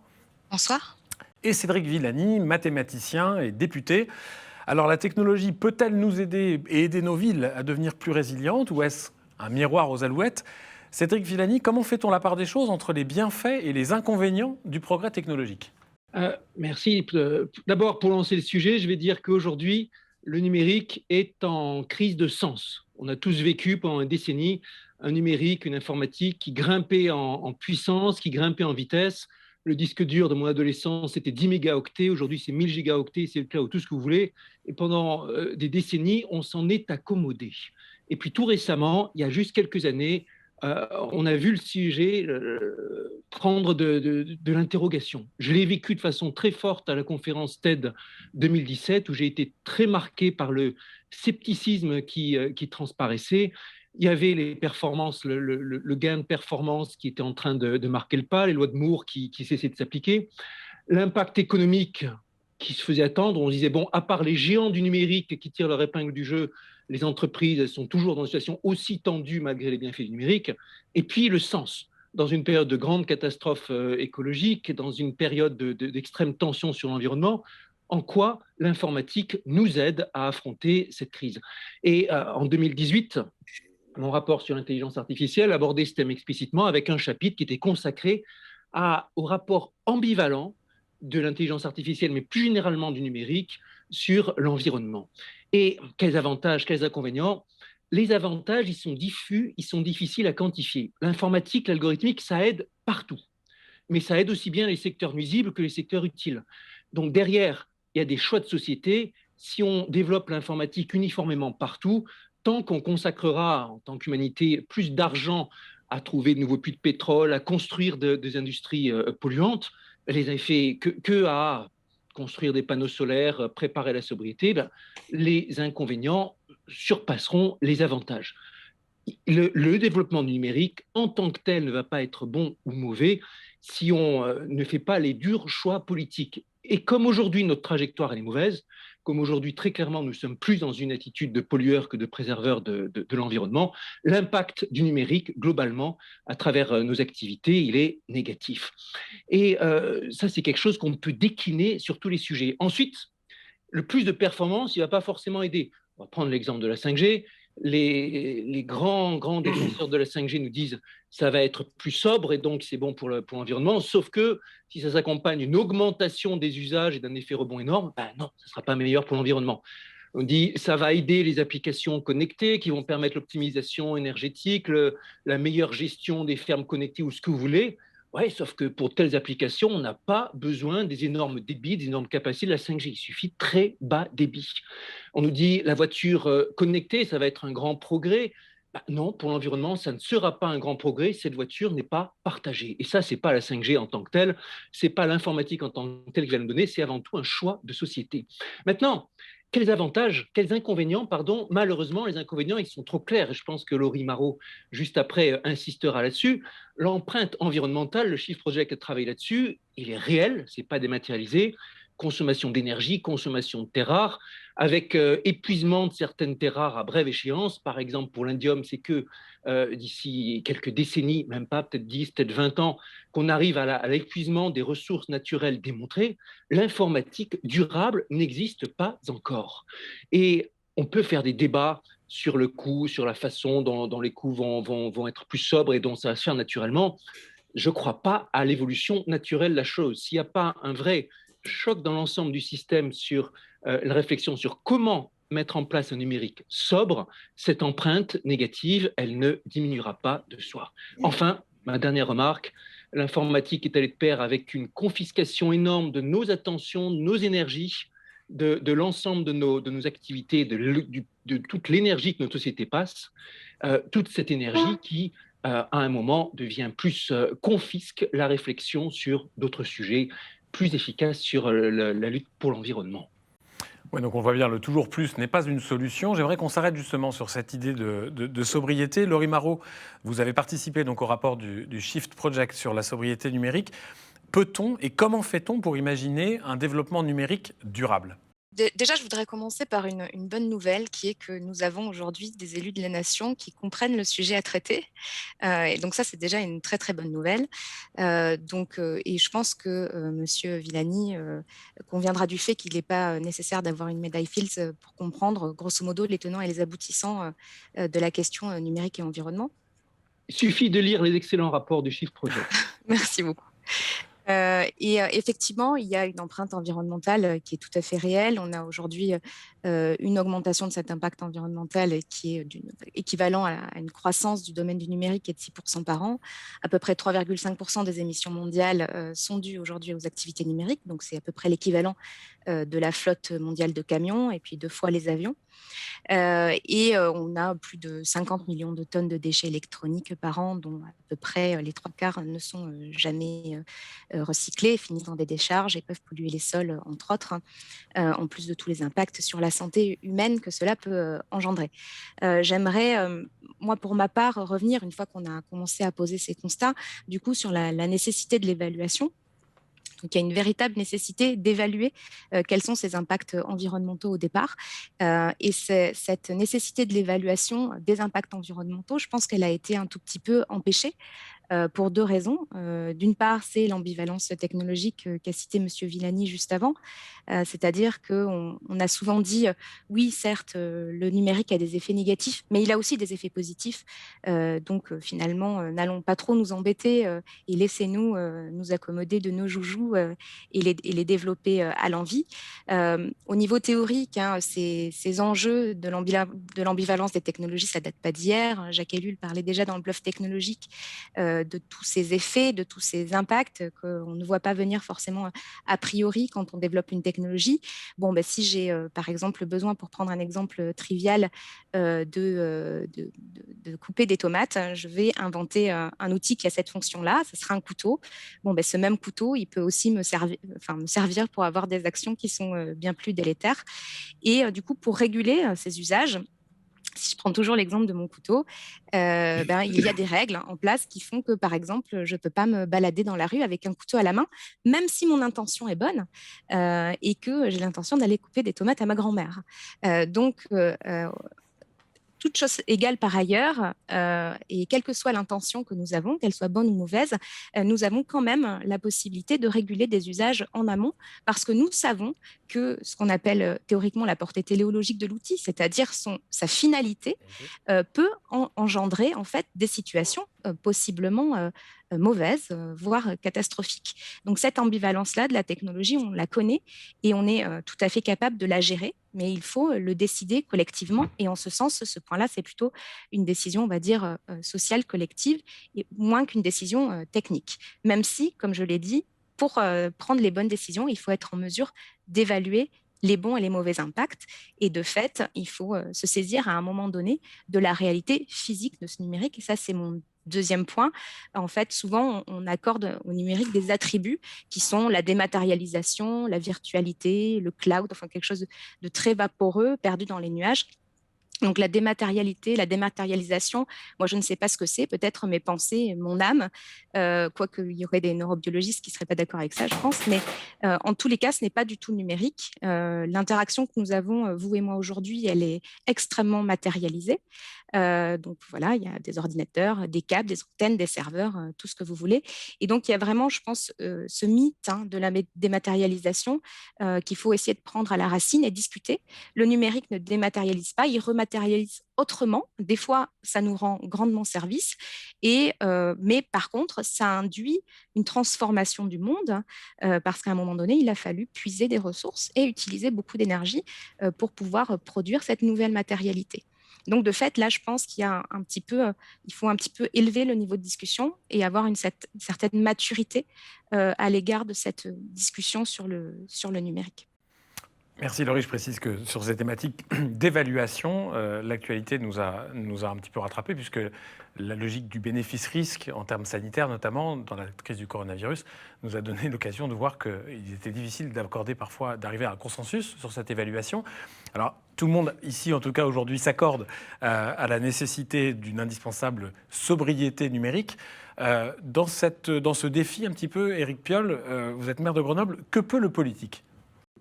Bonsoir. Et Cédric Villani, mathématicien et député. Alors, la technologie peut-elle nous aider et aider nos villes à devenir plus résilientes, ou est-ce un miroir aux alouettes? Cédric Villani, comment fait-on la part des choses entre les bienfaits et les inconvénients du progrès technologique? Merci. D'abord, pour lancer le sujet, je vais dire qu'aujourd'hui, le numérique est en crise de sens. On a tous vécu pendant une décennie un numérique, une informatique qui grimpait en puissance, qui grimpait en vitesse. Le disque dur de mon adolescence, c'était 10 mégaoctets. Aujourd'hui, c'est 1000 gigaoctets, c'est le cloud, tout ce que vous voulez. Et pendant des décennies, on s'en est accommodé. Et puis tout récemment, il y a juste quelques années, on a vu le sujet prendre de l'interrogation. Je l'ai vécu de façon très forte à la conférence TED 2017, où j'ai été très marqué par le scepticisme qui transparaissait. Il y avait les performances, le gain de performance qui était en train de marquer le pas, les lois de Moore qui cessaient de s'appliquer, l'impact économique qui se faisait attendre. On disait, bon, à part les géants du numérique qui tirent leur épingle du jeu, les entreprises elles sont toujours dans une situation aussi tendue malgré les bienfaits du numérique. Et puis le sens, dans une période de grande catastrophe écologique, dans une période d'extrême tension sur l'environnement, en quoi l'informatique nous aide à affronter cette crise. Et en 2018, mon rapport sur l'intelligence artificielle abordait ce thème explicitement avec un chapitre qui était consacré au rapport ambivalent de l'intelligence artificielle, mais plus généralement du numérique, sur l'environnement. Et quels avantages, quels inconvénients? Les avantages, ils sont diffus, ils sont difficiles à quantifier. L'informatique, l'algorithmique, ça aide partout. Mais ça aide aussi bien les secteurs nuisibles que les secteurs utiles. Donc derrière, il y a des choix de société. Si on développe l'informatique uniformément partout, tant qu'on consacrera en tant qu'humanité plus d'argent à trouver de nouveaux puits de pétrole, à construire des industries polluantes, les effets à construire des panneaux solaires, préparer la sobriété, les inconvénients surpasseront les avantages. Le développement du numérique en tant que tel ne va pas être bon ou mauvais si on ne fait pas les durs choix politiques. Et comme aujourd'hui notre trajectoire elle est mauvaise, comme aujourd'hui très clairement nous sommes plus dans une attitude de pollueur que de préserveur de l'environnement, l'impact du numérique globalement à travers nos activités, il est négatif. Et ça c'est quelque chose qu'on peut décliner sur tous les sujets. Ensuite, le plus de performance, il ne va pas forcément aider. On va prendre l'exemple de la 5G. Les grands défenseurs de la 5G nous disent ça va être plus sobre et donc c'est bon pour l'environnement, sauf que si ça s'accompagne d'une augmentation des usages et d'un effet rebond énorme, non, ça ne sera pas meilleur pour l'environnement. On dit ça va aider les applications connectées qui vont permettre l'optimisation énergétique, la meilleure gestion des fermes connectées ou ce que vous voulez. Oui, sauf que pour telles applications, on n'a pas besoin des énormes débits, des énormes capacités de la 5G. Il suffit de très bas débit. On nous dit la voiture connectée, ça va être un grand progrès. Non, pour l'environnement, ça ne sera pas un grand progrès. Cette voiture n'est pas partagée. Et ça, ce n'est pas la 5G en tant que telle, ce n'est pas l'informatique en tant que telle qui va nous donner, c'est avant tout un choix de société. Maintenant, quels avantages, quels inconvénients, pardon, malheureusement, les inconvénients, ils sont trop clairs. Je pense que Laurie Marot, juste après, insistera là-dessus. L'empreinte environnementale, le Shift Project a travaillé là-dessus, il est réel, ce n'est pas dématérialisé. Consommation d'énergie, consommation de terres rares, avec épuisement de certaines terres rares à brève échéance. Par exemple, pour l'indium, c'est que d'ici quelques décennies, même pas, peut-être 10, peut-être 20 ans, qu'on arrive à l'épuisement des ressources naturelles démontrées. L'informatique durable n'existe pas encore. Et on peut faire des débats sur le coût, sur la façon dont les coûts vont être plus sobres et dont ça va se faire naturellement. Je ne crois pas à l'évolution naturelle de la chose. S'il n'y a pas un vrai choc dans l'ensemble du système sur la réflexion sur comment mettre en place un numérique sobre, cette empreinte négative, elle ne diminuera pas de soi. Enfin, ma dernière remarque, l'informatique est allée de pair avec une confiscation énorme de nos attentions, de nos énergies, de l'ensemble de nos activités, de toute l'énergie que notre société passe, toute cette énergie qui, à un moment, devient plus confisque la réflexion sur d'autres sujets, plus efficace sur la lutte pour l'environnement. Ouais, donc on voit bien, le toujours plus n'est pas une solution. J'aimerais qu'on s'arrête justement sur cette idée de sobriété. Laurie Marot, vous avez participé donc au rapport du Shift Project sur la sobriété numérique. Peut-on et comment fait-on pour imaginer un développement numérique durable ? Déjà, je voudrais commencer par une bonne nouvelle qui est que nous avons aujourd'hui des élus de la nation qui comprennent le sujet à traiter. Et donc ça, c'est déjà une très, très bonne nouvelle. Et je pense que M. Villani conviendra du fait qu'il n'est pas nécessaire d'avoir une médaille Fields pour comprendre, grosso modo, les tenants et les aboutissants de la question numérique et environnement. Il suffit de lire les excellents rapports du Shift Project. Merci beaucoup. Effectivement, il y a une empreinte environnementale qui est tout à fait réelle. On a aujourd'hui une augmentation de cet impact environnemental qui est équivalent à une croissance du domaine du numérique qui est de 6% par an. À peu près 3,5% des émissions mondiales sont dues aujourd'hui aux activités numériques. Donc, c'est à peu près l'équivalent de la flotte mondiale de camions et puis 2 fois les avions. On a plus de 50 millions de tonnes de déchets électroniques par an, dont à peu près les 3/4 ne sont jamais recyclés, finissent dans des décharges et peuvent polluer les sols, entre autres, en plus de tous les impacts sur la santé humaine que cela peut engendrer. J'aimerais, moi, pour ma part, revenir, une fois qu'on a commencé à poser ces constats, du coup, sur la nécessité de l'évaluation. Donc, il y a une véritable nécessité d'évaluer quels sont ces impacts environnementaux au départ. Et cette nécessité de l'évaluation des impacts environnementaux, je pense qu'elle a été un tout petit peu empêchée pour deux raisons. D'une part, c'est l'ambivalence technologique qu'a cité M. Villani juste avant, c'est-à-dire qu'on a souvent dit, oui, certes, le numérique a des effets négatifs, mais il a aussi des effets positifs. Donc, finalement, n'allons pas trop nous embêter et laissez-nous nous accommoder de nos joujoux et les développer à l'envi. Au niveau théorique, hein, ces enjeux de l'ambivalence des technologies, ça ne date pas d'hier. Jacques Ellul parlait déjà dans le bluff technologique de tous ces effets, de tous ces impacts qu'on ne voit pas venir forcément a priori quand on développe une technologie. Bon, ben, si j'ai par exemple besoin, pour prendre un exemple trivial, de couper des tomates, je vais inventer un outil qui a cette fonction-là, ce sera un couteau. Bon, ben, ce même couteau, il peut aussi me servir pour avoir des actions qui sont bien plus délétères. Et du coup, pour réguler ces usages, si je prends toujours l'exemple de mon couteau, il y a des règles en place qui font que, par exemple, je ne peux pas me balader dans la rue avec un couteau à la main, même si mon intention est bonne et que j'ai l'intention d'aller couper des tomates à ma grand-mère. Donc, toute chose égale par ailleurs, et quelle que soit l'intention que nous avons, qu'elle soit bonne ou mauvaise, nous avons quand même la possibilité de réguler des usages en amont, parce que nous savons que ce qu'on appelle théoriquement la portée téléologique de l'outil, c'est-à-dire sa finalité, peut engendrer en fait des situations possiblement mauvaises, voire catastrophiques. Donc cette ambivalence-là de la technologie, on la connaît et on est tout à fait capable de la gérer, mais il faut le décider collectivement. Et en ce sens, ce point-là, c'est plutôt une décision, on va dire, sociale, collective, et moins qu'une décision technique. Même si, comme je l'ai dit, pour prendre les bonnes décisions, il faut être en mesure d'évaluer les bons et les mauvais impacts. Et de fait, il faut se saisir à un moment donné de la réalité physique de ce numérique. Et ça, c'est mon deuxième point. En fait, souvent, on accorde au numérique des attributs qui sont la dématérialisation, la virtualité, le cloud, enfin quelque chose de très vaporeux, perdu dans les nuages. Donc la dématérialisation, moi je ne sais pas ce que c'est, peut-être mes pensées, mon âme, quoique il y aurait des neurobiologistes qui ne seraient pas d'accord avec ça, je pense, mais en tous les cas, ce n'est pas du tout numérique. L'interaction que nous avons, vous et moi aujourd'hui, elle est extrêmement matérialisée. Donc voilà, il y a des ordinateurs, des câbles, des antennes, des serveurs, tout ce que vous voulez. Et donc il y a vraiment, je pense, ce mythe de la dématérialisation qu'il faut essayer de prendre à la racine et discuter. Le numérique ne dématérialise pas, il rematérialise autrement. Des fois, ça nous rend grandement service, mais par contre, ça induit une transformation du monde parce qu'à un moment donné, il a fallu puiser des ressources et utiliser beaucoup d'énergie pour pouvoir produire cette nouvelle matérialité. Donc, de fait, là, je pense qu'il y a il faut un petit peu élever le niveau de discussion et avoir une certaine maturité à l'égard de cette discussion sur le numérique. Merci Laurie, je précise que sur ces thématiques d'évaluation, l'actualité nous a un petit peu rattrapés puisque la logique du bénéfice-risque en termes sanitaires, notamment dans la crise du coronavirus, nous a donné l'occasion de voir qu'il était difficile d'arriver à un consensus sur cette évaluation. Alors tout le monde ici, en tout cas aujourd'hui, s'accorde à la nécessité d'une indispensable sobriété numérique. Dans ce défi un petit peu, Éric Piolle, vous êtes maire de Grenoble, que peut le politique ?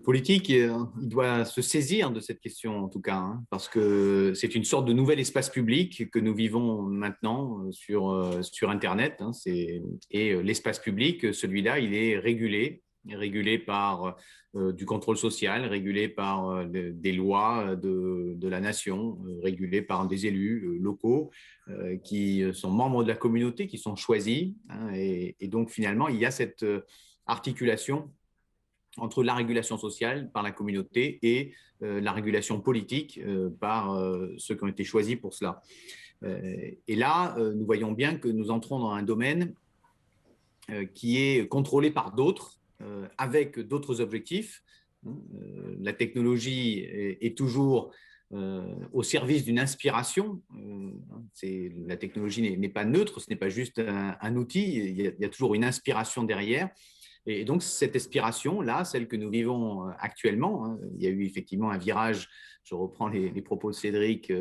Politique, il doit se saisir de cette question en tout cas, parce que c'est une sorte de nouvel espace public que nous vivons maintenant sur Internet. Et l'espace public, celui-là, il est régulé par du contrôle social, régulé par des lois de la nation, régulé par des élus locaux qui sont membres de la communauté, qui sont choisis. Et donc finalement, il y a cette articulation entre la régulation sociale par la communauté et la régulation politique par ceux qui ont été choisis pour cela. Et là, nous voyons bien que nous entrons dans un domaine qui est contrôlé par d'autres, avec d'autres objectifs. La technologie est toujours au service d'une inspiration. La technologie n'est pas neutre, ce n'est pas juste un outil, il y a toujours une inspiration derrière. Et donc, cette inspiration-là, celle que nous vivons actuellement, il y a eu effectivement un virage, je reprends les propos de Cédric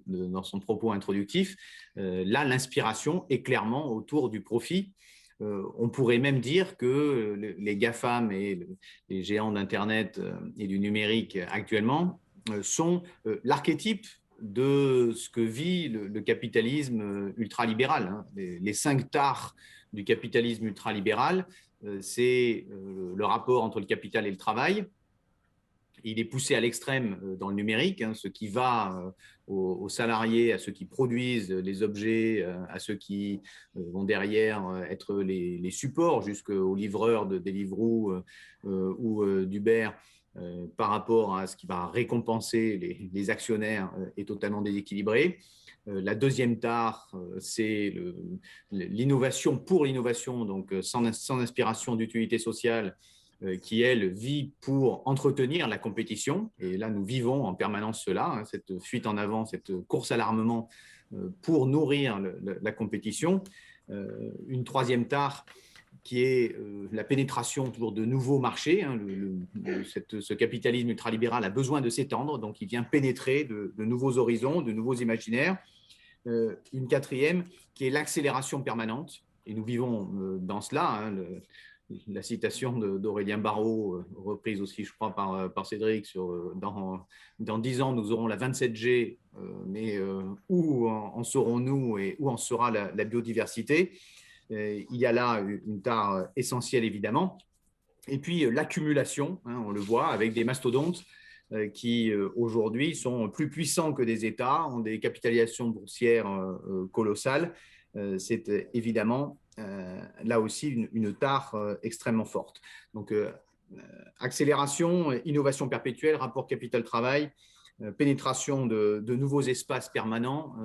dans son propos introductif, là, l'inspiration est clairement autour du profit. On pourrait même dire que les GAFAM et les géants d'Internet et du numérique actuellement sont l'archétype de ce que vit le capitalisme ultralibéral, hein. Les 5 tares du capitalisme ultralibéral, c'est le rapport entre le capital et le travail. Il est poussé à l'extrême dans le numérique, hein, ce qui va aux salariés, à ceux qui produisent les objets, à ceux qui vont derrière être les supports, jusqu'aux livreurs de Deliveroo ou d'Uber, par rapport à ce qui va récompenser les actionnaires, est totalement déséquilibré. La deuxième tare, c'est l'innovation pour l'innovation, donc sans inspiration d'utilité sociale, qui, elle, vit pour entretenir la compétition. Et là, nous vivons en permanence cela, hein, cette fuite en avant, cette course à l'armement pour nourrir la compétition. Une troisième tare qui est la pénétration toujours de nouveaux marchés, hein. Ce capitalisme ultralibéral a besoin de s'étendre, donc il vient pénétrer de nouveaux horizons, de nouveaux imaginaires. Une quatrième qui est l'accélération permanente, et nous vivons dans cela, hein, la citation d'Aurélien Barraud, reprise aussi, je crois, par Cédric, dans 10 ans, nous aurons la 27G, mais où en serons-nous et où en sera la biodiversité? Il y a là une tare essentielle, évidemment. Et puis l'accumulation, hein, on le voit, avec des mastodontes qui, aujourd'hui, sont plus puissants que des États, ont des capitalisations boursières colossales. C'est évidemment là aussi une tare extrêmement forte. Donc, accélération, innovation perpétuelle, rapport capital-travail, pénétration de nouveaux espaces permanents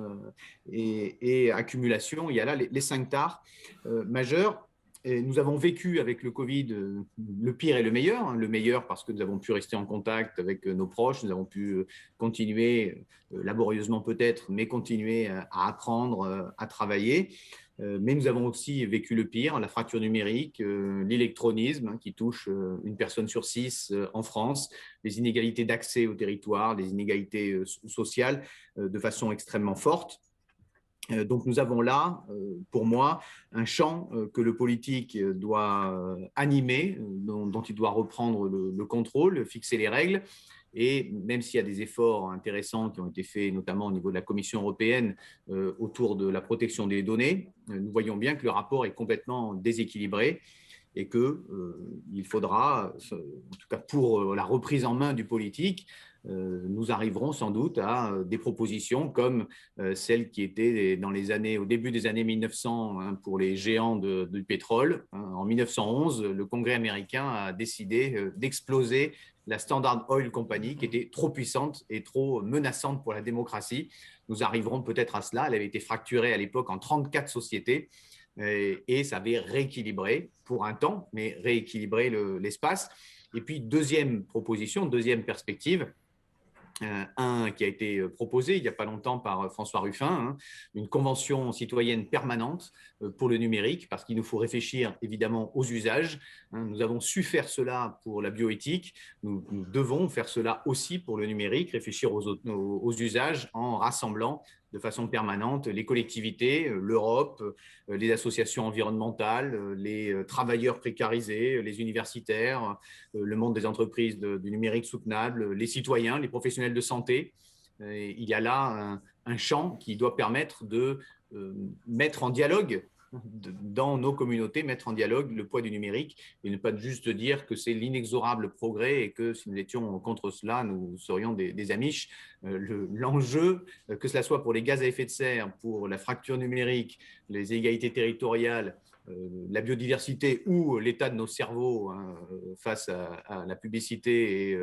et accumulation. Il y a là les 5 tares majeures. Et nous avons vécu avec le Covid le pire et le meilleur. Hein. Le meilleur parce que nous avons pu rester en contact avec nos proches, nous avons pu continuer, laborieusement peut-être, mais continuer à apprendre, à travailler. Mais nous avons aussi vécu le pire, la fracture numérique, l'électronisme, hein, qui touche une personne sur 6 en France, les inégalités d'accès au territoire, les inégalités sociales de façon extrêmement forte. Donc nous avons là, pour moi, un champ que le politique doit animer, dont il doit reprendre le contrôle, fixer les règles. Et même s'il y a des efforts intéressants qui ont été faits, notamment au niveau de la Commission européenne, autour de la protection des données, nous voyons bien que le rapport est complètement déséquilibré et qu'il faudra, en tout cas pour la reprise en main du politique, nous arriverons sans doute à des propositions comme celles qui étaient au début des années 1900, hein, pour les géants du pétrole. En 1911, le Congrès américain a décidé d'exploser la Standard Oil Company, qui était trop puissante et trop menaçante pour la démocratie. Nous arriverons peut-être à cela. Elle avait été fracturée à l'époque en 34 sociétés. Et ça avait rééquilibré pour un temps, mais rééquilibré l'espace. Et puis, deuxième proposition, deuxième perspective, un qui a été proposé il n'y a pas longtemps par François Ruffin, hein, une convention citoyenne permanente pour le numérique, parce qu'il nous faut réfléchir évidemment aux usages. Hein, nous avons su faire cela pour la bioéthique, nous devons faire cela aussi pour le numérique, réfléchir aux usages en rassemblant de façon permanente les collectivités, l'Europe, les associations environnementales, les travailleurs précarisés, les universitaires, le monde des entreprises du numérique soutenable, les citoyens, les professionnels de santé. Il y a là un champ qui doit permettre de mettre en dialogue dans nos communautés, mettre en dialogue le poids du numérique et ne pas juste dire que c'est l'inexorable progrès et que si nous étions contre cela, nous serions des amiches. L'enjeu, que cela soit pour les gaz à effet de serre, pour la fracture numérique, les inégalités territoriales, la biodiversité ou l'état de nos cerveaux, hein, face à la publicité et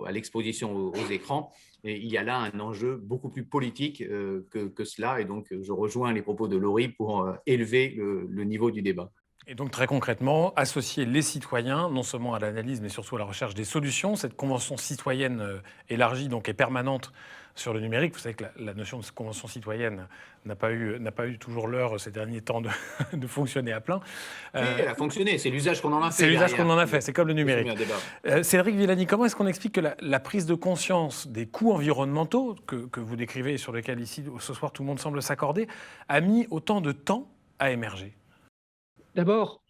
à l'exposition aux écrans, et il y a là un enjeu beaucoup plus politique que cela. Et donc, je rejoins les propos de Laurie pour élever le niveau du débat. Et donc, très concrètement, associer les citoyens, non seulement à l'analyse, mais surtout à la recherche des solutions. Cette convention citoyenne élargie donc, est permanente sur le numérique. Vous savez que la notion de convention citoyenne n'a pas eu toujours l'heure ces derniers temps de fonctionner à plein. Oui, elle a fonctionné, c'est l'usage qu'on en a fait. C'est l'usage qu'on en a fait, c'est comme le numérique. Cédric Villani, comment est-ce qu'on explique que la prise de conscience des coûts environnementaux que vous décrivez et sur lesquels ici, ce soir, tout le monde semble s'accorder, a mis autant de temps à émerger? D'abord,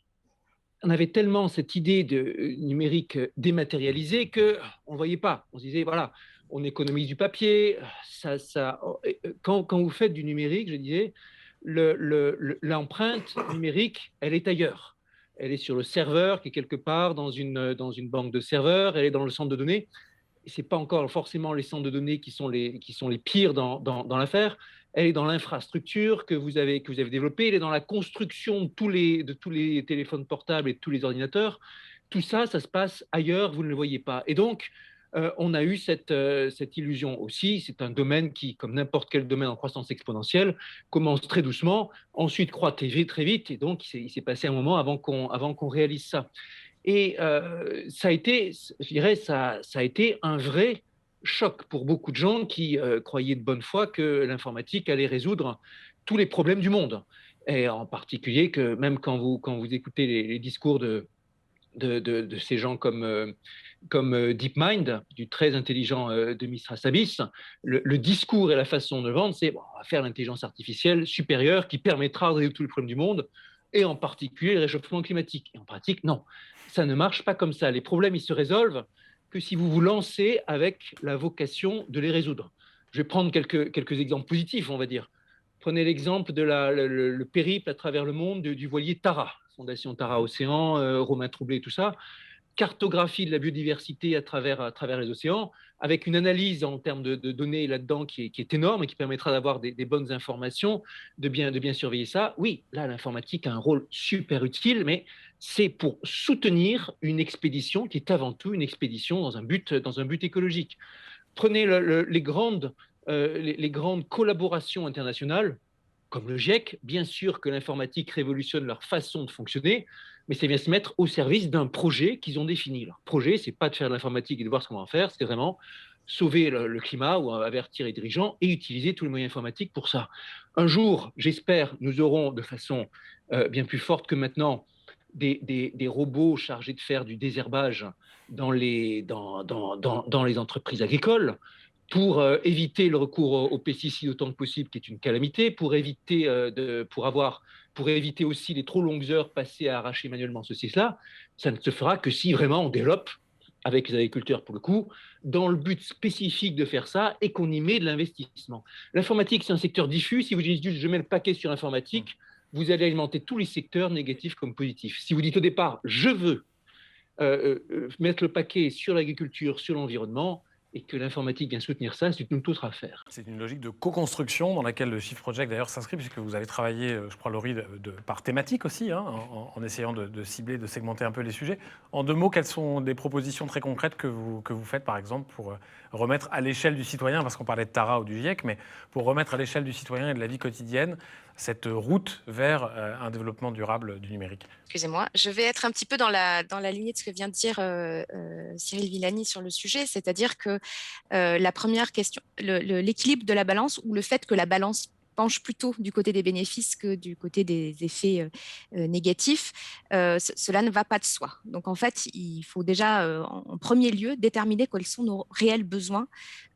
on avait tellement cette idée de numérique dématérialisé qu'on ne voyait pas. On se disait, voilà, on économise du papier. Quand vous faites du numérique, je disais, l'empreinte numérique, elle est ailleurs. Elle est sur le serveur qui est quelque part dans une banque de serveurs, elle est dans le centre de données. Ce n'est pas encore forcément les centres de données qui sont les pires dans l'affaire. Elle est dans l'infrastructure que vous avez développée, elle est dans la construction de tous les téléphones portables et de tous les ordinateurs. Tout ça, ça se passe ailleurs, vous ne le voyez pas. Et donc, on a eu cette illusion aussi. C'est un domaine qui, comme n'importe quel domaine en croissance exponentielle, commence très doucement, ensuite croît très vite, et donc il s'est passé un moment avant qu'on réalise ça. Et ça a été, je dirais, ça a été un vrai choc pour beaucoup de gens qui croyaient de bonne foi que l'informatique allait résoudre tous les problèmes du monde. Et en particulier que même quand vous écoutez les discours de ces gens comme DeepMind, du très intelligent Demis Hassabis, le discours et la façon de le vendre, c'est on va faire l'intelligence artificielle supérieure qui permettra de résoudre tous les problèmes du monde, et en particulier le réchauffement climatique. Et en pratique, non, ça ne marche pas comme ça. Les problèmes, ils se résolvent que si vous vous lancez avec la vocation de les résoudre. Je vais prendre quelques exemples positifs, on va dire. Prenez l'exemple de le périple à travers le monde du voilier Tara, Fondation Tara Océan, Romain Troublé, tout ça. Cartographie de la biodiversité à travers les océans, avec une analyse en termes de données là-dedans qui est énorme et qui permettra d'avoir des bonnes informations, de bien surveiller ça. Oui, là, l'informatique a un rôle super utile, mais c'est pour soutenir une expédition qui est avant tout une expédition dans un but écologique. Prenez les grandes collaborations internationales, comme le GIEC. Bien sûr que l'informatique révolutionne leur façon de fonctionner, mais c'est bien se mettre au service d'un projet qu'ils ont défini. Leur projet, ce n'est pas de faire de l'informatique et de voir ce qu'on va en faire, c'est vraiment sauver le climat ou avertir les dirigeants et utiliser tous les moyens informatiques pour ça. Un jour, j'espère, nous aurons de façon bien plus forte que maintenant des robots chargés de faire du désherbage dans les entreprises agricoles, pour éviter le recours aux pesticides autant que possible, qui est une calamité, pour éviter aussi les trop longues heures passées à arracher manuellement ceci et cela. Ça ne se fera que si vraiment on développe, avec les agriculteurs pour le coup, dans le but spécifique de faire ça et qu'on y met de l'investissement. L'informatique, c'est un secteur diffus. Si vous dites juste je mets le paquet sur l'informatique, vous allez alimenter tous les secteurs, négatifs comme positifs. Si vous dites au départ je veux mettre le paquet sur l'agriculture, sur l'environnement, et que l'informatique vient soutenir ça, c'est une autre affaire. C'est une logique de co-construction dans laquelle le Shift Project d'ailleurs s'inscrit, puisque vous avez travaillé, je crois, Laurie, par thématique aussi, hein, en essayant de cibler, de segmenter un peu les sujets. En 2 mots, quelles sont des propositions très concrètes que vous faites, par exemple, pour remettre à l'échelle du citoyen, parce qu'on parlait de Tara ou du GIEC, mais pour remettre à l'échelle du citoyen et de la vie quotidienne cette route vers un développement durable du numérique? Excusez-moi, je vais être un petit peu dans la lignée de ce que vient de dire Cyril Villani sur le sujet, c'est-à-dire que la première question, l'équilibre de la balance ou le fait que la balance penche plutôt du côté des bénéfices que du côté des effets négatifs, cela ne va pas de soi. Donc en fait, il faut déjà en premier lieu déterminer quels sont nos réels besoins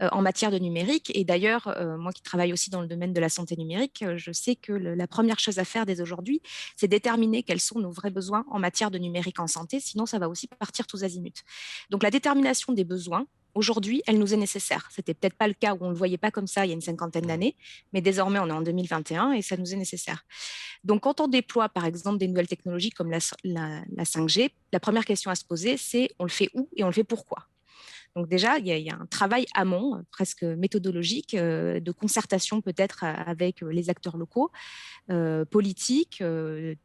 en matière de numérique. Et d'ailleurs, moi qui travaille aussi dans le domaine de la santé numérique, je sais que la première chose à faire dès aujourd'hui, c'est déterminer quels sont nos vrais besoins en matière de numérique en santé, sinon ça va aussi partir tous azimuts. Donc la détermination des besoins, aujourd'hui, elle nous est nécessaire. Ce n'était peut-être pas le cas où on ne le voyait pas comme ça il y a une 50aine d'années, mais désormais, on est en 2021 et ça nous est nécessaire. Donc, quand on déploie, par exemple, des nouvelles technologies comme la 5G, la première question à se poser, c'est on le fait où et on le fait pourquoi ? Donc déjà, il y a un travail amont, presque méthodologique, de concertation peut-être avec les acteurs locaux, politiques,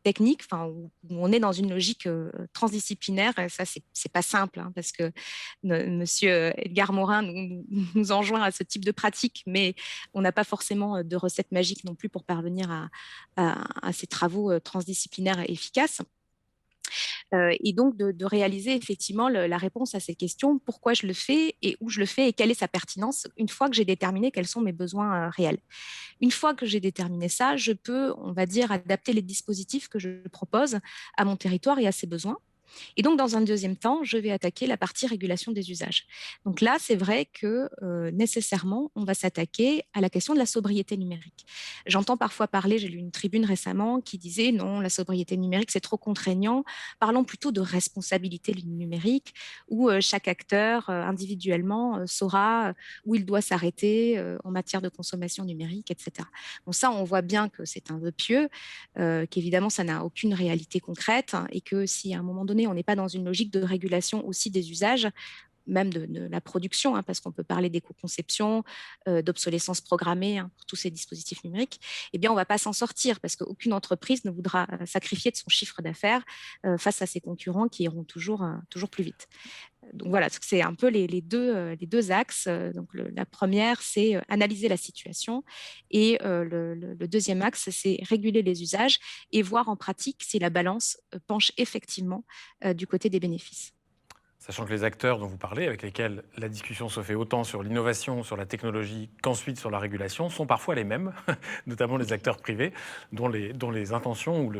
techniques, où on est dans une logique transdisciplinaire. Et ça, c'est pas simple, hein, parce que Monsieur Edgar Morin nous enjoint à ce type de pratique, mais on n'a pas forcément de recette magique non plus pour parvenir à ces travaux transdisciplinaires efficaces. Et donc de réaliser effectivement la réponse à ces questions, pourquoi je le fais et où je le fais et quelle est sa pertinence, une fois que j'ai déterminé quels sont mes besoins réels. Une fois que j'ai déterminé ça, je peux, on va dire, adapter les dispositifs que je propose à mon territoire et à ses besoins. Et donc, dans un deuxième temps, je vais attaquer la partie régulation des usages. Donc là, c'est vrai que nécessairement, on va s'attaquer à la question de la sobriété numérique. J'entends parfois parler, j'ai lu une tribune récemment qui disait non, la sobriété numérique, c'est trop contraignant. Parlons plutôt de responsabilité numérique, où chaque acteur individuellement saura où il doit s'arrêter en matière de consommation numérique, etc. Bon, ça, on voit bien que c'est un vœu pieux, qu'évidemment, ça n'a aucune réalité concrète, hein, et que si à un moment donné, on n'est pas dans une logique de régulation aussi des usages, même de la production, hein, parce qu'on peut parler d'éco-conception, d'obsolescence programmée, hein, pour tous ces dispositifs numériques, eh bien, on ne va pas s'en sortir parce qu'aucune entreprise ne voudra sacrifier de son chiffre d'affaires face à ses concurrents qui iront toujours plus vite. Donc voilà, c'est un peu les deux axes. Donc la première, c'est analyser la situation, et le deuxième axe, c'est réguler les usages et voir en pratique si la balance penche effectivement du côté des bénéfices. Sachant que les acteurs dont vous parlez, avec lesquels la discussion se fait autant sur l'innovation, sur la technologie, qu'ensuite sur la régulation, sont parfois les mêmes, notamment les acteurs privés, dont les intentions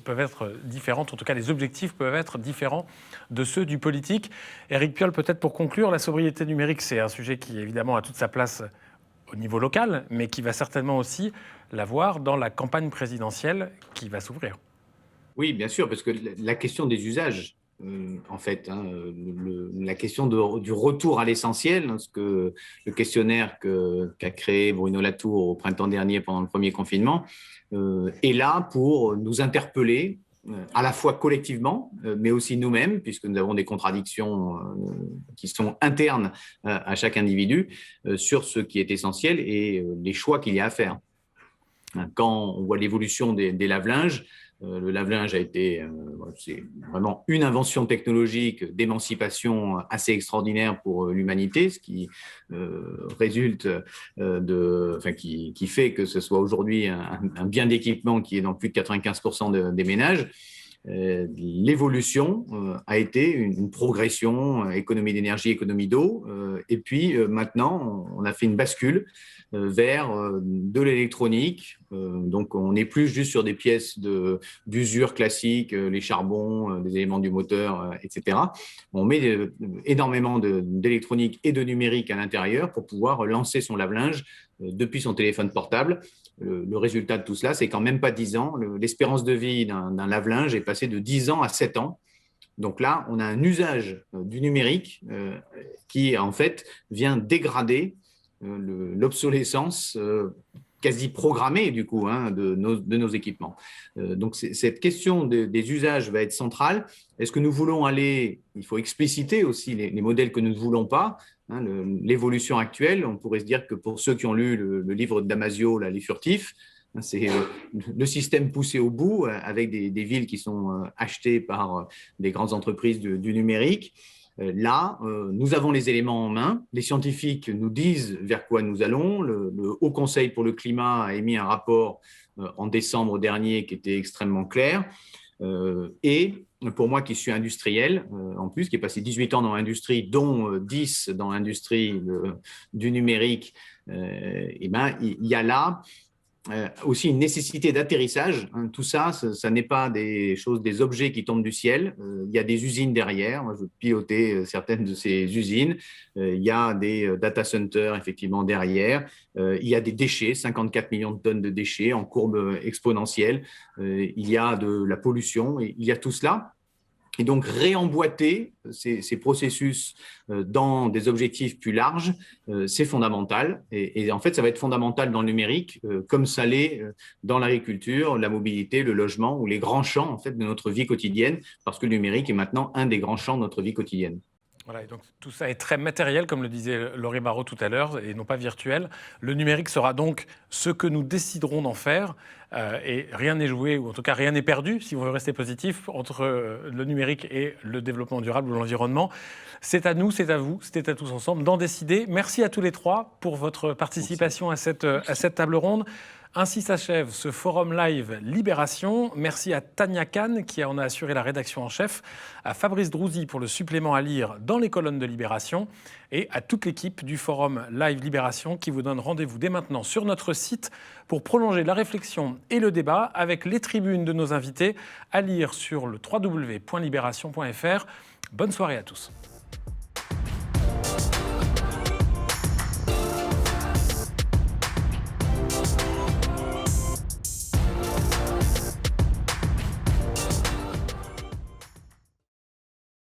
peuvent être différentes, en tout cas les objectifs peuvent être différents de ceux du politique. Éric Piolle, peut-être pour conclure, la sobriété numérique, c'est un sujet qui évidemment a toute sa place au niveau local, mais qui va certainement aussi l'avoir dans la campagne présidentielle qui va s'ouvrir. Oui, bien sûr, parce que la question des usages, en fait, hein, la question du retour à l'essentiel, hein, ce que le questionnaire qu'a créé Bruno Latour au printemps dernier pendant le premier confinement, est là pour nous interpeller, à la fois collectivement, mais aussi nous-mêmes, puisque nous avons des contradictions qui sont internes à chaque individu, sur ce qui est essentiel et les choix qu'il y a à faire. Quand on voit l'évolution des lave-linges, le lave-linge a été, c'est vraiment une invention technologique d'émancipation assez extraordinaire pour l'humanité, ce qui résulte qui fait que ce soit aujourd'hui un bien d'équipement qui est dans plus de 95% des ménages. L'évolution a été une progression, économie d'énergie, économie d'eau, et puis maintenant on a fait une bascule vers de l'électronique. Donc on n'est plus juste sur des pièces d'usure classiques, les charbons, des éléments du moteur, etc. On met énormément d'électronique et de numérique à l'intérieur pour pouvoir lancer son lave-linge depuis son téléphone portable. Le résultat de tout cela, c'est qu'en même pas 10 ans, l'espérance de vie d'un lave-linge est passée de 10 ans à 7 ans. Donc là, on a un usage du numérique qui, en fait, vient dégrader l'obsolescence quasi programmée, du coup, hein, de nos équipements. Donc, cette question des usages va être centrale. Est-ce que nous voulons aller… Il faut expliciter aussi les modèles que nous ne voulons pas. Hein, l'évolution actuelle, on pourrait se dire que pour ceux qui ont lu le livre de Damasio, Les Furtifs, c'est le système poussé au bout avec des villes qui sont achetées par des grandes entreprises du numérique. Là, nous avons les éléments en main. Les scientifiques nous disent vers quoi nous allons. Le Haut Conseil pour le climat a émis un rapport en décembre dernier qui était extrêmement clair. Et pour moi qui suis industriel, en plus, qui ai passé 18 ans dans l'industrie, dont 10 dans l'industrie du numérique, il y a là aussi une nécessité d'atterrissage. Hein, tout ça, ça n'est pas des objets qui tombent du ciel. Il y a des usines derrière. Moi, je pilotais certaines de ces usines. Il y a des data centers, effectivement, derrière. Il y a des déchets, 54 millions de tonnes de déchets en courbe exponentielle. Il y a de la pollution. Il y a tout cela. Et donc, réemboîter ces processus dans des objectifs plus larges, c'est fondamental. Et en fait, ça va être fondamental dans le numérique, comme ça l'est dans l'agriculture, la mobilité, le logement ou les grands champs en fait, de notre vie quotidienne, parce que le numérique est maintenant un des grands champs de notre vie quotidienne. Voilà, et donc tout ça est très matériel, comme le disait Laurie Marot tout à l'heure, et non pas virtuel. Le numérique sera donc ce que nous déciderons d'en faire, et rien n'est joué, ou en tout cas rien n'est perdu, si on veut rester positif, entre le numérique et le développement durable ou l'environnement. C'est à nous, c'est à vous, c'était à tous ensemble d'en décider. Merci à tous les trois pour votre participation à cette table ronde. Ainsi s'achève ce Forum Live Libération. Merci à Tania Kahn qui en a assuré la rédaction en chef, à Fabrice Drouzy pour le supplément à lire dans les colonnes de Libération et à toute l'équipe du Forum Live Libération qui vous donne rendez-vous dès maintenant sur notre site pour prolonger la réflexion et le débat avec les tribunes de nos invités à lire sur le www.libération.fr. Bonne soirée à tous.